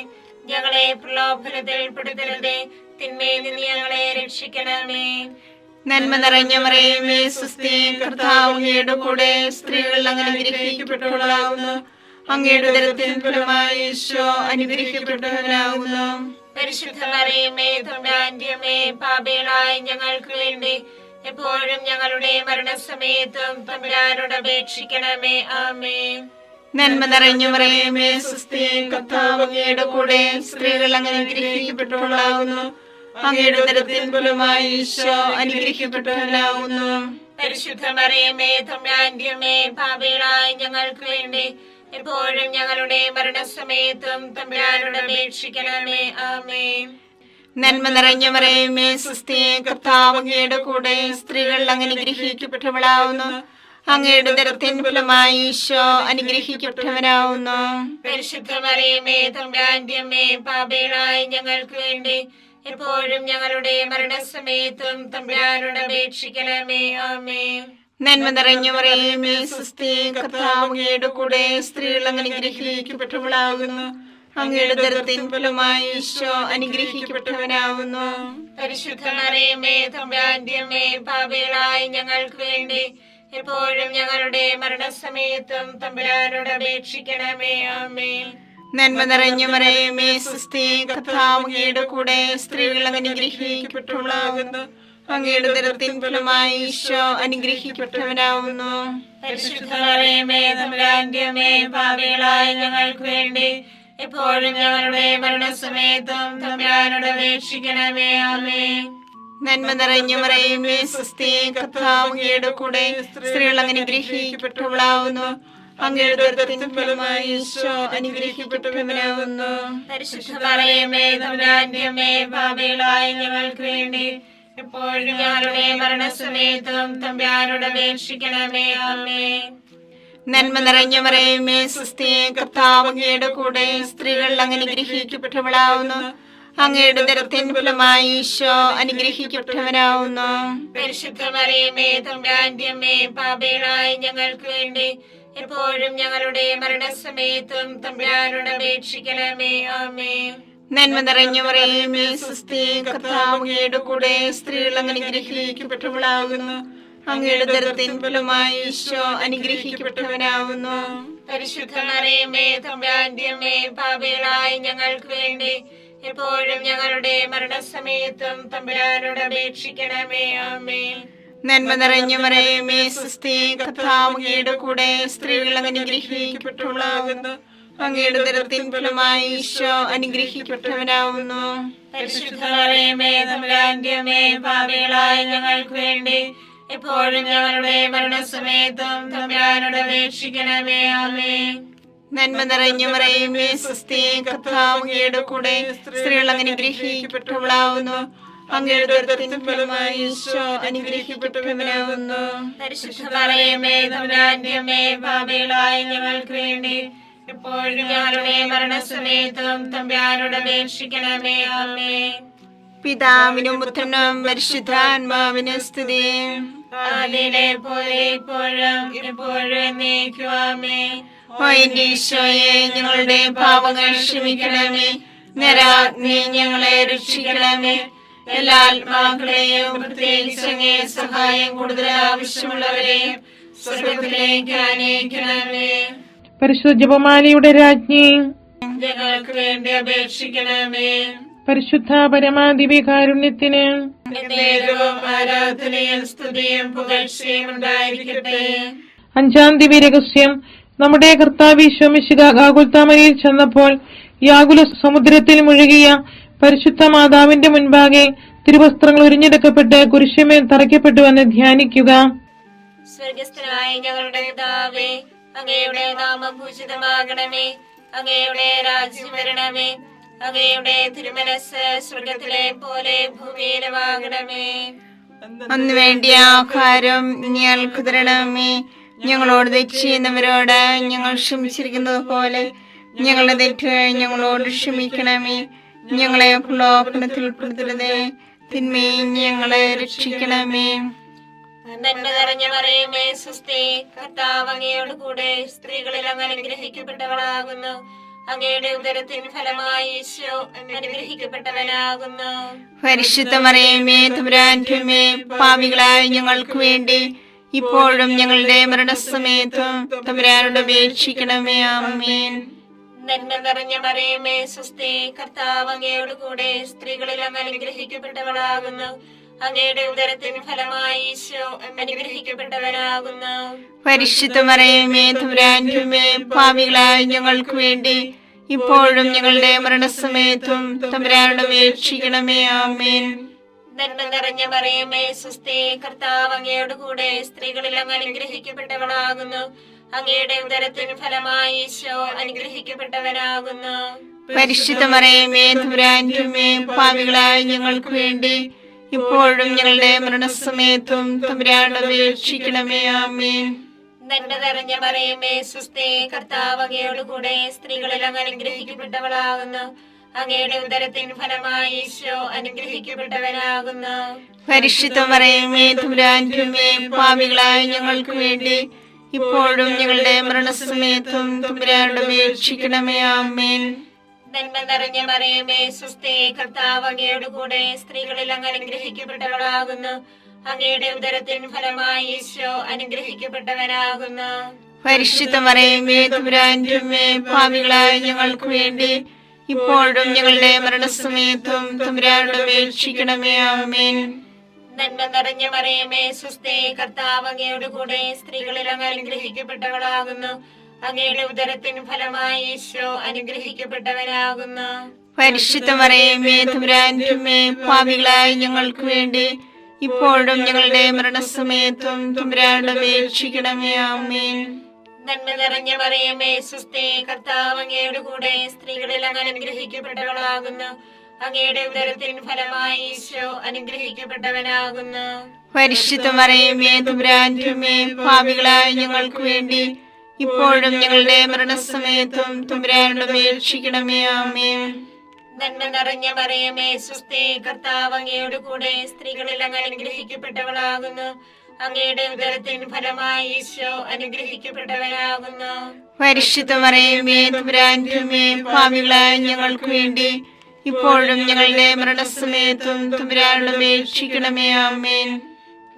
ഞങ്ങളെ പ്രലോഭനത്തിൽ പെടുത്തരുതേ, തിന്മയിൽ നിന്ന് ഞങ്ങളെ രക്ഷിക്കണമേ. നന്മ നിറഞ്ഞ മറിയമേ സുസ്ഥി, കർത്താവ് അങ്ങയുടെ കൂടെ സ്ത്രീകൾ അങ്ങ് അനുഗ്രഹിക്കപ്പെട്ടവളാകുന്നു. അങ്ങയുടെ ഉദരത്തിൻ ഫലമായി ഈശോ അനുഗ്രഹിക്കപ്പെട്ടവനാകുന്നു. പരിശുദ്ധ മറിയമേ തമ്പുരാന്റെ അമ്മേ, പാപികളായ ഞങ്ങൾക്ക് വേണ്ടി എപ്പോഴും ഞങ്ങളുടെ മരണസമയത്തും തമ്പുരാനോട് അപേക്ഷിക്കണമേ. ആമേൻ. നന്മ നിറഞ്ഞ മറിയമേ സുസ്ഥി, കർത്താവ് അങ്ങയുടെ കൂടെ സ്ത്രീകൾ അങ്ങ് അനുഗ്രഹിക്കപ്പെട്ടവളാകുന്നു. അങ്ങയുടെ ഉദരത്തിൻ ഫലമായി ഈശോ അനുഗ്രഹിക്കപ്പെട്ടവനാകുന്നു. പരിശുദ്ധ മറിയമേ തമ്പുരാന്റെ അമ്മേ, പാപികളായ ഞങ്ങൾക്ക് വേണ്ടി എപ്പോഴും ഞങ്ങളുടെ മരണസമയത്തും തമ്പുരാനോട് അപേക്ഷിക്കണമേ. ആമേൻ. നന്മ നിറഞ്ഞ മറിയമേ സുസ്ഥി, കർത്താവ് അങ്ങയുടെ കൂടെ സ്ത്രീകൾ അങ്ങ് അനുഗ്രഹിക്കപ്പെട്ടവളാകുന്നു. അങ്ങയുടെ ഉദരത്തിൻ ഫലമായി ഈശോ അനുഗ്രഹിക്കപ്പെട്ടവനാകുന്നു. പരിശുദ്ധ മറിയമേ തമ്പുരാന്റെ അമ്മേ, പാപികളായ ഞങ്ങൾക്ക് വേണ്ടി എപ്പോഴും ഞങ്ങളുടെ മരണസമയത്തും തമ്പുരാനോട് അപേക്ഷിക്കണമേ. ആമേൻ. നന്മ നിറഞ്ഞ മറിയമേ സുസ്ഥി, കർത്താവ് അങ്ങയുടെ കൂടെ സ്ത്രീകൾ അങ്ങ് അനുഗ്രഹിക്കപ്പെട്ടവളാകുന്നു. അങ്ങയുടെ ഉദരത്തിൻ ഫലമായി ഈശോ അനുഗ്രഹിക്കപ്പെട്ടവനാകുന്നു. പരിശുദ്ധ മറിയമേ തമ്പുരാന്റെ അമ്മേ, പാപികളായ ഞങ്ങൾക്ക് വേണ്ടി എപ്പോഴും ഞങ്ങളുടെ മരണസമയത്തും തമ്പുരാനോട് അപേക്ഷിക്കണമേ. ആമേൻ. നന്മ നിറഞ്ഞ മറിയമേ സുസ്ഥി, കർത്താവ് അങ്ങയുടെ കൂടെ സ്ത്രീകൾ അങ്ങ് അനുഗ്രഹിക്കപ്പെട്ടവളാകുന്നു. അങ്ങയുടെ ഉദരത്തിൻ ഫലമായി ഈശോ അനുഗ്രഹിക്കപ്പെട്ടവനാകുന്നു. പരിശുദ്ധ മറിയമേ തമ്പുരാന്റെ അമ്മേ, പാപികളായ ഞങ്ങൾക്ക് വേണ്ടി എപ്പോഴും ഞങ്ങളുടെ മരണസമയത്തും തമ്പുരാനോട് അപേക്ഷിക്കണമേ. ആമേൻ. നന്മ നിറഞ്ഞ മറിയമേ സുസ്ഥി, കർത്താവ് അങ്ങയുടെ കൂടെ സ്ത്രീകൾ അങ്ങ് അനുഗ്രഹിക്കപ്പെട്ടവളാകുന്നു. അങ്ങയുടെ ഉദരത്തിൻ ഫലമായി ഈശോ അനുഗ്രഹിക്കപ്പെട്ടവനാകുന്നു. പരിശുദ്ധ മറിയമേ തമ്പുരാന്റെ അമ്മേ, പാപികളായ ഞങ്ങൾക്ക് വേണ്ടി എപ്പോഴും ഞങ്ങളുടെ മരണസമയത്തും തമ്പുരാനോട് അപേക്ഷിക്കണമേ. ആമേൻ. നന്മ നിറഞ്ഞ മറിയമേ സ്വസ്തി, കർത്താവ് അങ്ങയുടെ കൂടെ, സ്ത്രീകൾ അങ്ങ് അനുഗ്രഹിക്കപ്പെട്ടവളാവുന്നു. അങ്ങയുടെ ഉദരത്തിൻ ഫലമായി ഈശോ അനുഗ്രഹിക്കപ്പെട്ടവനാവുന്നു. പരിശുദ്ധ മറിയമേ തമ്പുരാന്റെ അമ്മേ, പാപികളായ ഞങ്ങൾക്ക് വേണ്ടി എപ്പോഴും ഞങ്ങളുടെ മരണസമയത്തും തമ്പുരാനോട് അപേക്ഷിക്കണമേ. ആമേൻ. നന്മ നിറഞ്ഞ മറിയമേ സ്വസ്തി, കർത്താവ് അങ്ങയുടെ കൂടെ, സ്ത്രീകൾ അങ്ങ് അനുഗ്രഹിക്കപ്പെട്ടവളാകുന്നു. അങ്ങയുടെ ഉദരത്തിൻ ഫലമായി ഈശോ അനുഗ്രഹിക്കപ്പെട്ടവനാവുന്നു. പരിശുദ്ധ മറിയമേ തമ്പുരാന്റെ അമ്മേ, പാപികളായ ഞങ്ങൾക്ക് വേണ്ടി എപ്പോഴും ഞങ്ങളുടെ മരണസമയത്തും തമ്പുരാനോട് അപേക്ഷിക്കണമേ. ആമേൻ. നന്മ നിറഞ്ഞ മറിയമേ സ്വസ്തി, കർത്താവ് അങ്ങയുടെ കൂടെ, സ്ത്രീകൾ അങ്ങ് അനുഗ്രഹിക്കപ്പെട്ടവളാകുന്നു. അങ്ങയുടെ ഉദരത്തിൻ ഫലമായി ഈശോ അനുഗ്രഹിക്കപ്പെട്ടവനാവുന്നു. പരിശുദ്ധ മറിയമേ തമ്പുരാന്റെ അമ്മേ, പാപികളായ ഞങ്ങൾക്ക് വേണ്ടി എപ്പോഴും ഞങ്ങളുടെ മരണസമയത്തും തമ്പുരാനോട് അപേക്ഷിക്കണമേ. ആമേൻ. നന്മ നിറഞ്ഞ മറിയമേ സ്വസ്തി, കർത്താവ് അങ്ങയുടെ കൂടെ, സ്ത്രീകൾ അങ്ങ് അനുഗ്രഹിക്കപ്പെട്ടവളാവുന്നു. അങ്ങയുടെ ഉദരത്തിൻ ഫലമായി ഈശോ അനുഗ്രഹിക്കപ്പെട്ടവനാവുന്നു. പരിശുദ്ധ മറിയമേ തമ്പുരാന്റെ അമ്മേ, പാപികളായ ഞങ്ങൾക്ക് വേണ്ടി എപ്പോഴും ഞങ്ങളുടെ മരണസമയത്തും തമ്പുരാനോട് അപേക്ഷിക്കണമേ. ആമേൻ. പിതാവിനും പുത്രനും പരിശുദ്ധാത്മാവിനും സ്തുതി. ആദിയിലെ പോലെ ഇപ്പോഴും എപ്പോഴും എന്നേക്കും. ആമേൻ. ഓ എന്റെ ഈശോയെ, ഞങ്ങളുടെ പാപങ്ങൾ ക്ഷമിക്കണമേ. നരാഗ്നി ഞങ്ങളെ രക്ഷിക്കണമേ. എല്ലാ ആത്മാക്കളെയും, പ്രത്യേകിച്ച് അങ്ങേ സഹായം കൂടുതൽ ആവശ്യമുള്ളവരെയും സ്വർഗത്തിലേക്ക് ആനയിക്കണമേ. പരിശുദ്ധ ജപമാലയുടെ രാജ്ഞി, ഞങ്ങൾക്ക് വേണ്ടി അപേക്ഷിക്കണമേ. പരിശുദ്ധ പരമാദിവ്യകാരുണ്യത്തിന് നേരവും ആരാധനയും സ്തുതിയും പുകഴ്ചയും ഉണ്ടായിരിക്കട്ടെ. അഞ്ചാം ദിവ്യരഹസ്യം. നമ്മുടെ കർത്താവ് ഈശോ മിശിഹാ ഗാഗുൽത്താമലയിൽ ചെന്നപ്പോൾ യാകുല സമുദ്രത്തിൽ മുഴുകിയ പരിശുദ്ധ മാതാവിന്റെ മുൻപാകെ തിരുവസ്ത്രങ്ങൾ ഉരിഞ്ഞെടുക്കപ്പെട്ട് കുരിശുമേൽ തറയ്ക്കപ്പെട്ടുവെന്ന് ധ്യാനിക്കുക. സ്വർഗസ്ഥനായ ഞങ്ങളുടെ പിതാവേ, അങ്ങയുടെ നാമം പൂജിതമാകണമേ. അങ്ങയുടെ രാജ്യം വരണമേ. അങ്ങയുടെ തിരുമനസ് സ്വർഗത്തിലെ പോലെ ഭൂമിയിലുമാകണമേ. അന്ന് വേണ്ടിയ ആഹാരം ഞങ്ങൾക്ക് തരണമേ. ഞങ്ങളോട് തെറ്റ് ചെയ്യുന്നവരോട് ഞങ്ങൾ ക്ഷമിച്ചിരിക്കുന്നത് പോലെ ഞങ്ങളുടെ തെറ്റുകൾ ഞങ്ങളോട് ക്ഷമിക്കണമേ. ഞങ്ങളെ പ്രലോഭനത്തിൽ ഉൾപ്പെടുത്തരുതേ, തിന്മയിൽ ഞങ്ങളെ രക്ഷിക്കണമേ. നന്മ നിറഞ്ഞ മറിയമേ സ്വസ്തി, കർത്താവ് അങ്ങയോട് കൂടെ, സ്ത്രീകളിൽ അങ്ങ് അനുഗ്രഹിക്കപ്പെട്ടവളാകുന്നു. അങ്ങയുടെ ഉദരത്തിൻ ഫലമായി ഈശോ അനുഗ്രഹിക്കപ്പെട്ടവനാകുന്നു. പരിശുദ്ധ മറിയമേ തമ്പുരാന്റെ അമ്മേ, പാപികളായ ഞങ്ങൾക്ക് വേണ്ടി ഇപ്പോഴും ഞങ്ങളുടെ മരണസമയത്തും തമ്പുരാനോട് അപേക്ഷിക്കണമേ. ആമേൻ. നന്മ നിറഞ്ഞ മറിയമേ സ്വസ്തി, കർത്താവ് അങ്ങയോട് കൂടെ, സ്ത്രീകളിൽ അങ്ങ് അനുഗ്രഹിക്കപ്പെട്ടവളാകുന്നു. അങ്ങയുടെ ഉദരത്തിൻ ഫലമായി ഈശോ അനുഗ്രഹിക്കപ്പെട്ടവനാകുന്നു. പരിശുദ്ധ മറിയമേ തമ്പുരാന്റെ അമ്മേ, പാപികളായ ഞങ്ങൾക്ക് വേണ്ടി ഇപ്പോഴും ഞങ്ങളുടെ മരണസമയത്തും തമ്പുരാനോട് അപേക്ഷിക്കണമേ. ആമേൻ. നന്മ നിറഞ്ഞ മറിയമേ സ്വസ്തി, കർത്താവ് അങ്ങയോട് കൂടെ, സ്ത്രീകളിൽ അങ്ങ് അനുഗ്രഹിക്കപ്പെട്ടവളാകുന്നു. അങ്ങയുടെ ഉദരത്തിൻ ഫലമായി ഈശോ അനുഗ്രഹിക്കപ്പെട്ടവനാകുന്നു. പരിശുദ്ധ മറിയമേ തമ്പുരാന്റെ അമ്മേ, പാപികളായ ഞങ്ങൾക്ക് വേണ്ടി ഇപ്പോഴും ഞങ്ങളുടെ മരണസമയത്തും തമ്പുരാനോട് അപേക്ഷിക്കണമേ. ആമേൻ. നന്മ നിറഞ്ഞ മറിയമേ സ്വസ്തി, കർത്താവ് അങ്ങയോട് കൂടെ, സ്ത്രീകളിൽ അങ്ങ് അനുഗ്രഹിക്കപ്പെട്ടവളാകുന്നു. അങ്ങയുടെ ഉദരത്തിൻ ഫലമായി ഈശോ അനുഗ്രഹിക്കപ്പെട്ടവനാകുന്നു. പരിശുദ്ധ മറിയമേ തമ്പുരാന്റെ അമ്മേ, പാപികളായ ഞങ്ങൾക്ക് വേണ്ടി ഇപ്പോഴും ഞങ്ങളുടെ മരണസമയത്തും തമ്പുരാനോട് അപേക്ഷിക്കണമേ. ആമേൻ. നന്മ നിറഞ്ഞ മറിയമേ സ്വസ്തി, കർത്താവ് അങ്ങയോട് കൂടെ, സ്ത്രീകളിൽ അങ്ങ് അനുഗ്രഹിക്കപ്പെട്ടവളാകുന്നു. അങ്ങയുടെ ഉദരത്തിൻ ഫലമായി ഈശോ അനുഗ്രഹിക്കപ്പെട്ടവനാകുന്നു. പരിശുദ്ധ മറിയമേ തമ്പുരാന്റെ അമ്മേ, പാപികളായ ഞങ്ങൾക്ക് വേണ്ടി ഇപ്പോഴും ഞങ്ങളുടെ മരണസമയത്തും തമ്പുരാനോട് അപേക്ഷിക്കണമേ. ആമേൻ. നന്മ നിറഞ്ഞ മറിയമേ സ്വസ്തി, കർത്താവ് അങ്ങയോട് കൂടെ, സ്ത്രീകളിൽ അങ്ങ് അനുഗ്രഹിക്കപ്പെട്ടവളാകുന്നു. അങ്ങയുടെ ഉദരത്തിൻ ഫലമായി ഈശോ അനുഗ്രഹിക്കപ്പെട്ടവനാകുന്നു. പരിശുദ്ധ മറിയമേ തമ്പുരാന്റെ അമ്മേ, പാപികളായ ഞങ്ങൾക്ക് വേണ്ടി ഇപ്പോഴും ഞങ്ങളുടെ മരണസമയത്തും തമ്പുരാനോട് അപേക്ഷിക്കണമേ. ആമേൻ. നന്മ നിറഞ്ഞ മറിയമേ സുസ്ഥി, കർത്താവ് അങ്ങയുടെ കൂടെ സ്ത്രീകളിൽ അങ്ങ് അനുഗ്രഹിക്കപ്പെട്ടവളാകുന്നു. അങ്ങയുടെ ഉദരത്തിൻ ഫലമായി ഈശോ അനുഗ്രഹിക്കപ്പെട്ടവനാകുന്നു. പരിശുദ്ധ മറിയമേ തമ്പുരാന്റെ അമ്മേ, പാപികളായ ഞങ്ങൾക്ക് വേണ്ടി ഇപ്പോഴും ഞങ്ങളുടെ മരണസമയത്തും തമ്പുരാനോട് അപേക്ഷിക്കണമേ. ആമേൻ. നന്മ നിറഞ്ഞ മറിയമേ സുസ്ഥി, കർത്താവ് അങ്ങയുടെ കൂടെ സ്ത്രീകളിൽ അങ്ങ് അനുഗ്രഹിക്കപ്പെട്ടവളാകുന്നു. അങ്ങയുടെ ഉദരത്തിൻ ഫലമായി ഈശോ അനുഗ്രഹിക്കപ്പെട്ടവനാകുന്നു. പരിശുദ്ധ മറിയമേ തമ്പുരാന്റെ അമ്മേ, പാപികളായ ഞങ്ങൾക്ക് വേണ്ടി ഇപ്പോഴും ഞങ്ങളുടെ മരണസമയത്തും തമ്പുരാനോട് അപേക്ഷിക്കണമേ. ആമേൻ.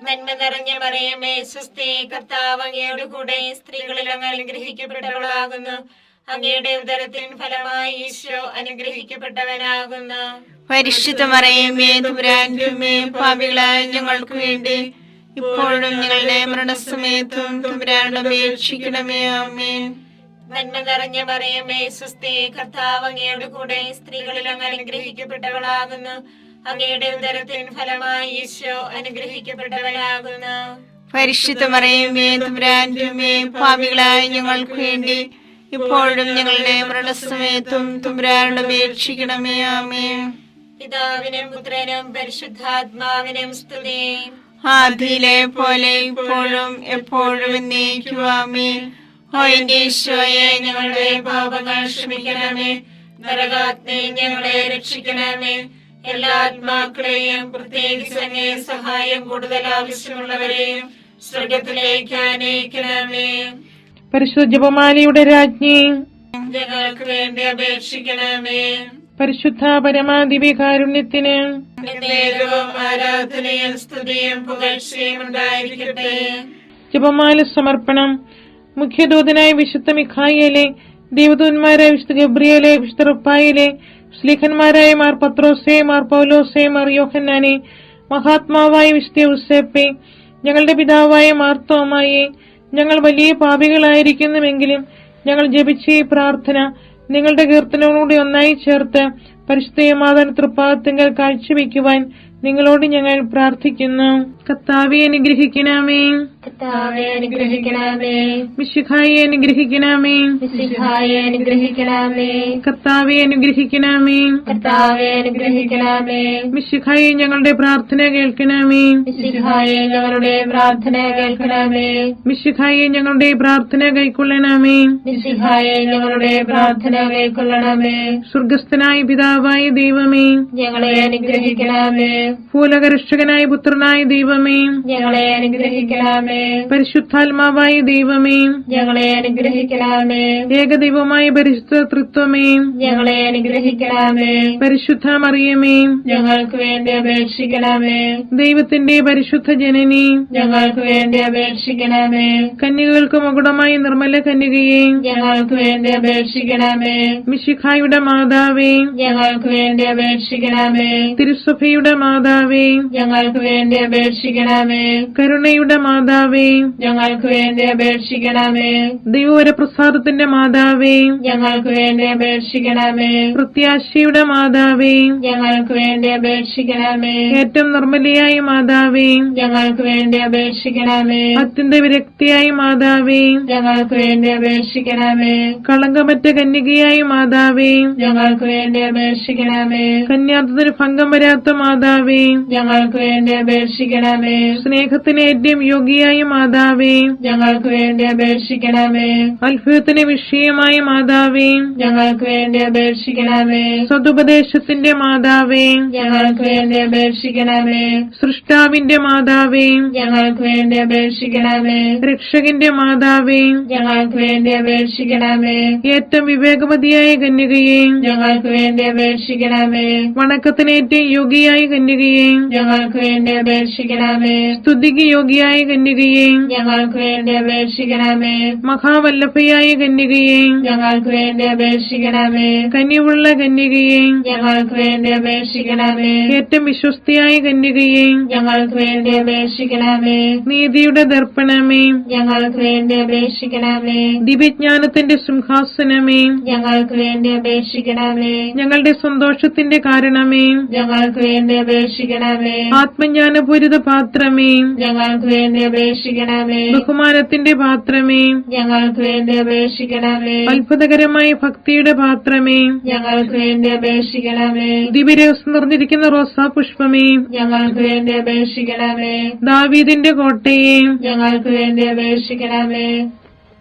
നന്മ നിറഞ്ഞ മറിയമേ സുസ്ഥി, കർത്താവ് അങ്ങയുടെ കൂടെ സ്ത്രീകളിൽ അങ്ങ് അനുഗ്രഹിക്കപ്പെട്ടവളാകുന്നു. അങ്ങയുടെ ഉദരത്തിൻ ഫലമായി ഈശോ അനുഗ്രഹിക്കപ്പെട്ടവനാകുന്നു. പരിശുദ്ധ മറിയമേ തമ്പുരാന്റെ അമ്മേ, പാപികളായ ഞങ്ങൾക്ക് വേണ്ടി ഇപ്പോഴും ഞങ്ങളുടെ മരണസമയത്തും തമ്പുരാനോട് അപേക്ഷിക്കണമേ. ആമേൻ. നന്മ നിറഞ്ഞ മറിയമേ സുസ്ഥി, കർത്താവ് അങ്ങയുടെ കൂടെ സ്ത്രീകളിൽ അങ്ങ് അനുഗ്രഹിക്കപ്പെട്ടവളാകുന്നു. അങ്ങയുടെ ഉദരത്തിൻ ഫലമായി ഈശോ അനുഗ്രഹിക്കപ്പെട്ടവനാകുന്നു. പരിശുദ്ധ മറിയമേ തമ്പുരാന്റെ അമ്മേ, പാപികളായ ഞങ്ങൾക്ക് വേണ്ടി ഇപ്പോഴും ഞങ്ങളുടെ മരണസമയത്തും തമ്പുരാനോട് അപേക്ഷിക്കണമേ. ആമേൻ. പിതാവിനും പുത്രനും പരിശുദ്ധാത്മാവിനും സ്തുതി. ആദിയിലെ പോലെ ഇപ്പോഴും എപ്പോഴും എന്നേക്കും. ആമേൻ. ഓ എന്റെ ഈശോയെ, ഞങ്ങളുടെ പാപങ്ങൾ ക്ഷമിക്കണമേ. നരകാഗ്നി ഞങ്ങളെ രക്ഷിക്കണമേ. എല്ലാ ആത്മാക്കളെയും പ്രത്യേകിച്ച് അങ്ങേ സഹായം കൂടുതൽ ആവശ്യമുള്ളവരെയും സ്വർഗത്തിലേക്ക് ആനയിക്കണമേ. പരിശുദ്ധ ജപമാലയുടെ രാജ്ഞി, ഞങ്ങൾക്ക് വേണ്ടി അപേക്ഷിക്കണമേ. പരിശുദ്ധ പരമാദിവ്യകാരുണ്യത്തിന് നേരവും ആരാധനയും സ്തുതിയും പുകഴ്ചയും ഉണ്ടായിരിക്കട്ടെ. ജപമാല സമർപ്പണം. മുഖ്യദൂതനായ വിശുദ്ധ മിഖായേലെ, ദേവദൂതന്മാരായ വിശുദ്ധ ഗബ്രിയേലെ, വിശുദ്ധ റുഫായേലെ, സ്ലീഹന്മാരായ മാർ പത്രോസേ, മാർ പൗലോസേ, മാർ യോഹന്നാനെ, മഹാത്മാവായ വിശുദ്ധ യൂസേപ്പേ, ഞങ്ങളുടെ പിതാവായ മാർത്തോമായെ, ഞങ്ങൾ വലിയ പാപികളായിരിക്കുന്നുവെങ്കിലും ഞങ്ങൾ ജപിച്ച ഈ പ്രാർത്ഥന നിങ്ങളുടെ കീർത്തനോടുകൂടി ഒന്നായി ചേർത്ത് പരിശുദ്ധ മാതാവിന്റെ തൃപ്പാദത്തിങ്കൽ കാഴ്ചവെക്കുവാൻ നിങ്ങളോട് ഞങ്ങൾ പ്രാർത്ഥിക്കുന്നു. കർത്താവേ അനുഗ്രഹിക്കണമേ. കർത്താവേ അനുഗ്രഹിക്കണമേ. മിശിഹായെ അനുഗ്രഹിക്കണമേ. മിശിഹായെ അനുഗ്രഹിക്കണമേ. കർത്താവേ അനുഗ്രഹിക്കണമേ. കർത്താവേ അനുഗ്രഹിക്കണമേ. മിശിഹായെ ഞങ്ങളുടെ പ്രാർത്ഥന കേൾക്കണമേ. മിശിഹായെ ഞങ്ങളുടെ പ്രാർത്ഥന കേൾക്കണമേ. മിശിഹായെ ഞങ്ങളുടെ പ്രാർത്ഥന കൈക്കൊള്ളണമേ. മിശിഹായെ ഞങ്ങളുടെ പ്രാർത്ഥന കൈക്കൊള്ളണമേ. സ്വർഗസ്ഥനായ പിതാവായ ദൈവമേ, ഞങ്ങളെ അനുഗ്രഹിക്കണമേ. ഭൂലോകരക്ഷകനായ പുത്രനായ ദൈവമേ, ഞങ്ങളെ അനുഗ്രഹിക്കണമേ. പരിശുദ്ധാത്മാവായ ദൈവമേ, ഞങ്ങളെ അനുഗ്രഹിക്കണമേ. ഏകദൈവമായ പരിശുദ്ധ തൃത്വമേ, ഞങ്ങളെ അനുഗ്രഹിക്കണമേ. പരിശുദ്ധ മറിയമേ, ഞങ്ങൾക്ക് വേണ്ടി അപേക്ഷിക്കണമേ. ദൈവത്തിന്റെ പരിശുദ്ധ ജനനി, ഞങ്ങൾക്ക് വേണ്ടി അപേക്ഷിക്കണമേ. കന്യകൾക്ക് മകുടമായ നിർമ്മല കന്യകയെ, ഞങ്ങൾക്ക് വേണ്ടി അപേക്ഷിക്കണമേ. മിശിഹായുടെ മാതാവേ, ഞങ്ങൾക്ക് വേണ്ടി അപേക്ഷിക്കണമേ. തിരുസഭയുടെ മാതാവേ, ഞങ്ങൾക്ക് വേണ്ടി അപേക്ഷിക്കണമേ. കരുണയുടെ മാതാവേ, ഞങ്ങൾക്ക് വേണ്ടി അപേക്ഷിക്കണമേ. ദൈവവരപ്രസാദത്തിന്റെ മാതാവേ, ഞങ്ങൾക്ക് വേണ്ടി അപേക്ഷിക്കണമേ. പ്രത്യാശയുടെ മാതാവേ, ഞങ്ങൾക്ക് വേണ്ടി അപേക്ഷിക്കണമേ. ഏറ്റവും നിർമ്മലയായ മാതാവേ, ഞങ്ങൾക്ക് വേണ്ടി അപേക്ഷിക്കണമേ. അത്യന്ത വിരക്തിയായ മാതാവേ, ഞങ്ങൾക്ക് വേണ്ടി അപേക്ഷിക്കണമേ. കളങ്കമറ്റ കന്യകയായ മാതാവേ, ഞങ്ങൾക്ക് വേണ്ടി അപേക്ഷിക്കണമേ. കന്യാത്വത്തിന് ഭംഗം വരാത്ത മാതാവേ, ഞങ്ങൾക്ക് വേണ്ടി അപേക്ഷിക്കണമേ. സ്നേഹത്തിന് ഏറ്റവും യോഗ്യയായ മാതാവേ, ഞങ്ങൾക്ക് വേണ്ടി അപേക്ഷിക്കണമേ. അത്ഭുതത്തിന് വിഷയമായ മാതാവേ, ഞങ്ങൾക്ക് വേണ്ടി അപേക്ഷിക്കണമേ. സതുപദേശത്തിന്റെ മാതാവേ, ഞങ്ങൾക്ക് വേണ്ടി അപേക്ഷിക്കണമേ. സൃഷ്ടാവിന്റെ മാതാവേ, ഞങ്ങൾക്ക് വേണ്ടി അപേക്ഷിക്കണമേ. രക്ഷകന്റെ മാതാവേ, ഞങ്ങൾക്ക് വേണ്ടി അപേക്ഷിക്കണമേ. ഏറ്റവും വിവേകവതിയായ കന്യകയെ, ഞങ്ങൾക്ക് വേണ്ടി അപേക്ഷിക്കണമേ. വണക്കത്തിന് ഏറ്റവും യോഗ്യയായ കന്യകയെ, ഞങ്ങൾക്ക് വേണ്ടി അപേക്ഷിക്കണമേ. സ്തുതിക്ക് യോഗ്യയായ കന്യകയെ, ഞങ്ങൾക്ക് വേണ്ടി അപേക്ഷിക്കണമേ. മഹാവല്ലഭയായ കന്യകയെ, ഞങ്ങൾക്ക് വേണ്ടി അപേക്ഷിക്കണമേ. കനിവുള്ള കന്യകയെ, ഞങ്ങൾക്ക് വേണ്ടി അപേക്ഷിക്കണമേ. ഏറ്റവും വിശ്വസ്തയായ കന്യകയെ, ഞങ്ങൾക്ക് വേണ്ടി അപേക്ഷിക്കണമേ. നീതിയുടെ ദർപ്പണമേ, ഞങ്ങൾക്ക് വേണ്ടി അപേക്ഷിക്കണമേ. ദിവ്യജ്ഞാനത്തിന്റെ സിംഹാസനമേ, ഞങ്ങൾക്ക് വേണ്ടി അപേക്ഷിക്കണമേ. ഞങ്ങളുടെ സന്തോഷത്തിന്റെ കാരണമേ, ഞങ്ങൾക്ക് വേണ്ടി അപേക്ഷിക്കണമേ. ആത്മജ്ഞാനപൂരിത പാത്രമേ, ഞങ്ങൾക്ക് വേണ്ടി അപേക്ഷിക്കണമേ. ബഹുമാനത്തിന്റെ പാത്രമേ, ഞങ്ങൾക്ക് വേണ്ടി അപേക്ഷിക്കണമേ. അത്ഭുതകരമായ ഭക്തിയുടെ പാത്രമേ, ഞങ്ങൾക്ക് വേണ്ടി അപേക്ഷിക്കണമേ. ദിവ്യരഹസ്യം നിറഞ്ഞിരിക്കുന്ന റോസാ പുഷ്പമേ, ഞങ്ങൾക്ക് വേണ്ടി അപേക്ഷിക്കണമേ. ദാവീദിന്റെ കോട്ടയെ, ഞങ്ങൾക്ക് വേണ്ടി അപേക്ഷിക്കണമേ.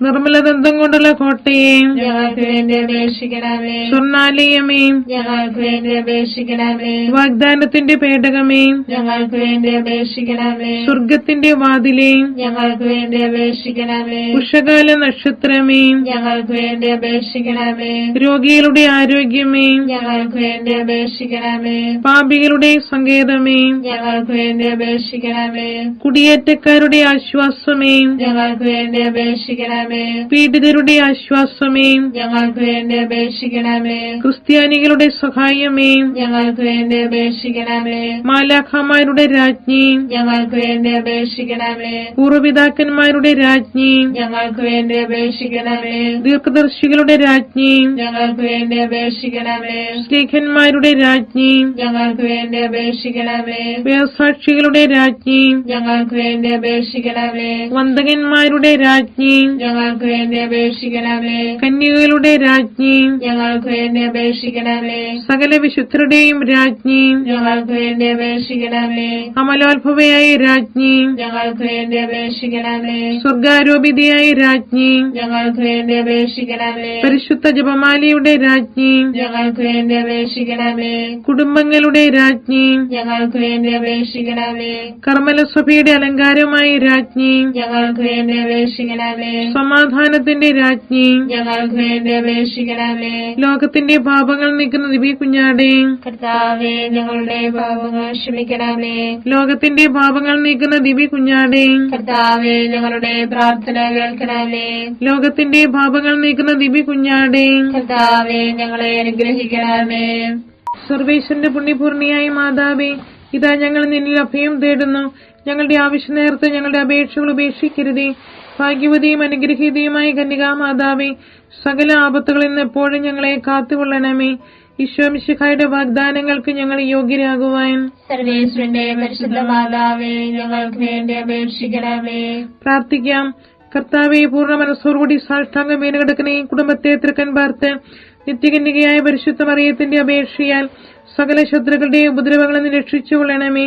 നിർമ്മലദന്തം കൊണ്ടുള്ള കോട്ടയെ, ഞങ്ങൾക്ക് വേണ്ടി അപേക്ഷിക്കണമേ. സ്വർണാലയമേ, ഞങ്ങൾക്ക് വേണ്ടി അപേക്ഷിക്കണമേ. വാഗ്ദാനത്തിന്റെ പേടകമേ, ഞങ്ങൾക്ക് വേണ്ടി അപേക്ഷിക്കണമേ. സ്വർഗത്തിന്റെ വാതിലേ, ഞങ്ങൾക്ക് വേണ്ടി അപേക്ഷിക്കണമേ. ഉഷകാല നക്ഷത്രമേ, ഞങ്ങൾക്ക് വേണ്ടി അപേക്ഷിക്കണമേ. രോഗികളുടെ ആരോഗ്യമേ, ഞങ്ങൾക്ക് വേണ്ടി അപേക്ഷിക്കണമേ. പാപികളുടെ സങ്കേതമേ, ഞങ്ങൾക്ക് വേണ്ടി അപേക്ഷിക്കണമേ. കുടിയേറ്റക്കാരുടെ ആശ്വാസമേ, ഞങ്ങൾക്ക് വേണ്ടി അപേക്ഷിക്കണമേ. പീഡിതരുടെ ആശ്വാസമേ, ഞങ്ങൾക്ക് വേണ്ടി അപേക്ഷിക്കണമേ. ക്രിസ്ത്യാനികളുടെ സഹായമേ, ഞങ്ങൾക്ക് വേണ്ടി അപേക്ഷിക്കണമേ. മാലാഖമാരുടെ രാജ്ഞി, ഞങ്ങൾക്ക് വേണ്ടി അപേക്ഷിക്കണമേ. പൂർവ്വപിതാക്കന്മാരുടെ രാജ്ഞി, ഞങ്ങൾക്ക് വേണ്ടി അപേക്ഷിക്കണമേ. ദീർഘദർശികളുടെ രാജ്ഞി, ഞങ്ങൾക്ക് വേണ്ടി അപേക്ഷിക്കണമേ. സ്നേഹന്മാരുടെ രാജ്ഞി, ഞങ്ങൾക്ക് വേണ്ടി അപേക്ഷിക്കണമേ. വേദസാക്ഷികളുടെ രാജ്ഞി, ഞങ്ങൾക്ക് വേണ്ടി അപേക്ഷിക്കണമേ. വന്ദകന്മാരുടെ രാജ്ഞി, ഞങ്ങൾക്ക് വേണ്ടി അപേക്ഷിക്കണമേ. കന്യകകളുടെ രാജ്ഞി, ഞങ്ങൾക്ക് വേണ്ടി അപേക്ഷിക്കണമേ. സകല വിശുദ്ധരുടെയും രാജ്ഞി, ഞങ്ങൾക്ക് വേണ്ടി അപേക്ഷിക്കണമേ. അമലോത്ഭവയായ രാജ്ഞി, ഞങ്ങൾക്ക് വേണ്ടി അപേക്ഷിക്കണമേ. സ്വർഗാരോപിതയായ രാജ്ഞി, ഞങ്ങൾക്ക് വേണ്ടി അപേക്ഷിക്കണമേ. പരിശുദ്ധ ജപമാലയുടെ രാജ്ഞി, ഞങ്ങൾക്ക് വേണ്ടി അപേക്ഷിക്കണമേ. കുടുംബങ്ങളുടെ രാജ്ഞി, ഞങ്ങൾക്ക് വേണ്ടി അപേക്ഷിക്കണമേ. കർമ്മലസഭയുടെ അലങ്കാരമായ രാജ്ഞി, ഞങ്ങൾക്ക് വേണ്ടി അപേക്ഷിക്കണമേ. സമാധാനത്തിന്റെ രാജ്ഞി, ഞങ്ങൾക്ക് വേണ്ടി അപേക്ഷിക്കണമേ. ലോകത്തിന്റെ പാപങ്ങൾ നീക്കുന്ന ദിവ്യ കുഞ്ഞാടേ, കർത്താവേ, ഞങ്ങളുടെ പാപങ്ങൾ ക്ഷമിക്കണമേ. ലോകത്തിന്റെ പാപങ്ങൾ നീക്കുന്ന ദിവ്യ കുഞ്ഞാടേ, കർത്താവേ, ഞങ്ങളുടെ പ്രാർത്ഥന കേൾക്കണമേ. ലോകത്തിന്റെ പാപങ്ങൾ നീക്കുന്ന ദിവ്യ കുഞ്ഞാടേ, കർത്താവേ, ഞങ്ങളെ അനുഗ്രഹിക്കണമേ. സർവേശ്വരന്റെ പുണ്യപൂർണിയായ മാതാവേ, ഇതാ ഞങ്ങൾ നിന്നിൽ അഭയം തേടുന്നു. ഞങ്ങളുടെ ആവശ്യ നേരത്ത് ഞങ്ങളുടെ അപേക്ഷകൾ ഉപേക്ഷിക്കരുതേ. ഭാഗ്യവതിയും അനുഗ്രഹീതയുമായ കന്യകാമാതാവേ, സകല ആപത്തുകളിൽ നിന്ന് എപ്പോഴും ഞങ്ങളെ കാത്തുകൊള്ളണമേ. ഈശോ മിശിഹായുടെ വാഗ്ദാനങ്ങൾക്ക് ഞങ്ങൾ യോഗ്യരാകുവാൻ സർവേശ്വരന്റെ പരിശുദ്ധ മാതാവേ, ഞങ്ങൾക്ക് വേണ്ടി അപേക്ഷിക്കണമേ. പ്രാർത്ഥിക്കാം. കർത്താവെ, പൂർണ്ണ മനസ്സോടുകൂടി സാഷ്ടാംഗം വീണുകിടക്കുന്ന ഈ കുടുംബത്തെ തൃക്കൻ പാർത്ത് നിത്യകന്യകയായ പരിശുദ്ധ മറിയത്തിന്റെ അപേക്ഷയാൽ സകല ശത്രുക്കളുടെ ഉപദ്രവങ്ങളിൽ നിന്ന് രക്ഷിച്ചുകൊള്ളണമേ.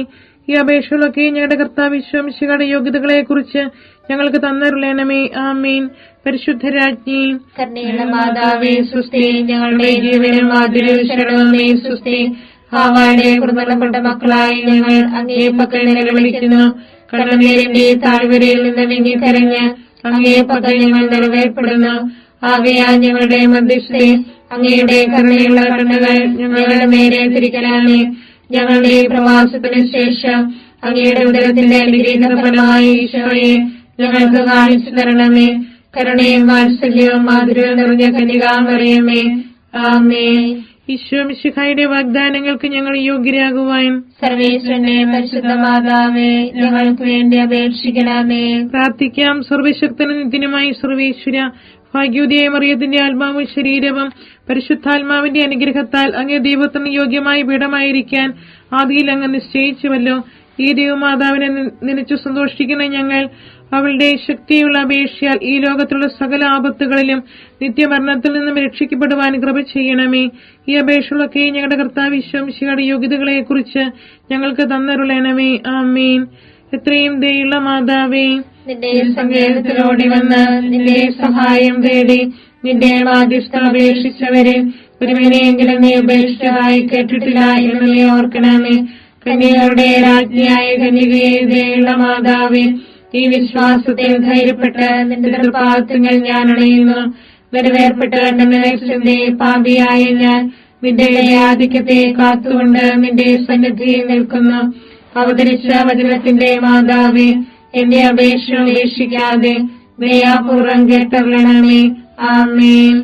ഈ അപേക്ഷകളൊക്കെ ഞങ്ങളുടെ കർത്താവ് ഈശോ മിശിഹായുടെ യോഗ്യതകളെ കുറിച്ച് ഞങ്ങൾക്ക് തന്നരുളണമേ. ആമേൻ. പരിശുദ്ധ രാജ്ഞി, കരുണയുള്ള മാതാവേ, സുസ്തി. ഞങ്ങളുടെ ജീവനും മാധുര്യവും ശരണമേ, സുസ്തി. ഹാവായുടെ കുറുനടപ്പെട്ട മക്കളായി ഞങ്ങൾ അങ്ങേ പക്കൽ നിലവിളിക്കുന്നു. കണ്ണുനീരിന്റെ താഴ്വരയിൽ നിന്ന് വിങ്ങിക്കരഞ്ഞ് അങ്ങേ പക്കൽ ഞങ്ങൾ നിറവേർപ്പെടുന്നു. ആകയാൽ ഞങ്ങളുടെ മധ്യസ്ഥെ അങ്ങയുടെ കരുണയുള്ള കണ്ണുകൾ ഞങ്ങളുടെ നേരെ തിരിക്കണമേ. ഞങ്ങളുടെ പ്രവാസത്തിന് ശേഷം അങ്ങയുടെ ഉദരത്തിന്റെ അനുഗ്രഹീത ഫലമായ ഈശോയെ ഞങ്ങൾക്ക് കാണിച്ചു തരണമേ. കരുണയും വാത്സല്യവും മാധുര്യവും നിറഞ്ഞ കന്യകാമറിയമേ, ആമേൻ. ഈശോ മിശിഹായുടെ വാഗ്ദാനങ്ങൾക്ക് ഞങ്ങൾ യോഗ്യരാകുവാൻ സർവേശ്വരന്റെ പരിശുദ്ധ മാതാവേ, ഞങ്ങൾക്ക് വേണ്ടി അപേക്ഷിക്കണമേ. പ്രാർത്ഥിക്കാം. സർവശക്തനും നിത്യനുമായി സർവേശ്വര, ഭാഗ്യോദയ മറിയത്തിന്റെ ആത്മാവും ശരീരവും പരിശുദ്ധാത്മാവിന്റെ അനുഗ്രഹത്താൽ അങ്ങേ ദൈവത്തിന് യോഗ്യമായ പീഠമായിരിക്കാൻ ആദിയിൽ അങ്ങ് നിശ്ചയിച്ചുവല്ലോ. ഈ ദൈവമാതാവിനെ നനച്ചു സന്തോഷിക്കുന്ന ഞങ്ങൾ അവളുടെ ശക്തിയുള്ള അപേക്ഷയാൽ ഈ ലോകത്തിലുള്ള സകല ആപത്തുകളിലും നിത്യമരണത്തിൽ നിന്നും രക്ഷിക്കപ്പെടുവാൻ കൃപ ചെയ്യണമേ. ഈ അപേക്ഷകളൊക്കെ ഞങ്ങളുടെ കർത്താവ് ഈശോ മിശിഹായുടെ യോഗ്യതകളെ കുറിച്ച് ഞങ്ങൾക്ക് തന്നരുളണമേ. ആമേൻ. എത്രയും ദയുള്ള മാതാവേ, നിന്റെ സങ്കേതത്തിലോടി വന്ന് നിന്റെ സഹായം തേടി നിന്റെ മാധ്യസ്ഥം അപേക്ഷിച്ചവരെ ഒരുവനെയെങ്കിലും നീ ഉപേക്ഷിച്ചതായി കേട്ടിട്ടില്ല എന്ന് നീ ഓർക്കണമേ. കന്യകരുടെ രാജ്ഞിയായ കന്യകയെ ദയുള്ള മാതാവേ, ഈ വിശ്വാസത്തിൽ ധൈര്യപ്പെട്ട് നിന്റെ തൃപ്പാദങ്ങൾ ഞാൻ അണയുന്നു. നിറവേർപ്പെട്ട് കണ്ടെന്നെ പാപിയായ ഞാൻ നിന്റെ ആധിക്യത്തെ കാത്തുകൊണ്ട് നിന്റെ സന്നിധിയിൽ നിൽക്കുന്നു. അവതരിച്ച വചനത്തിന്റെ മാതാവേ, എന്റെ അപേക്ഷ ഉപേക്ഷിക്കാതെ ദയാപൂർവം കേട്ടറിയണമേ. ആമേൻ.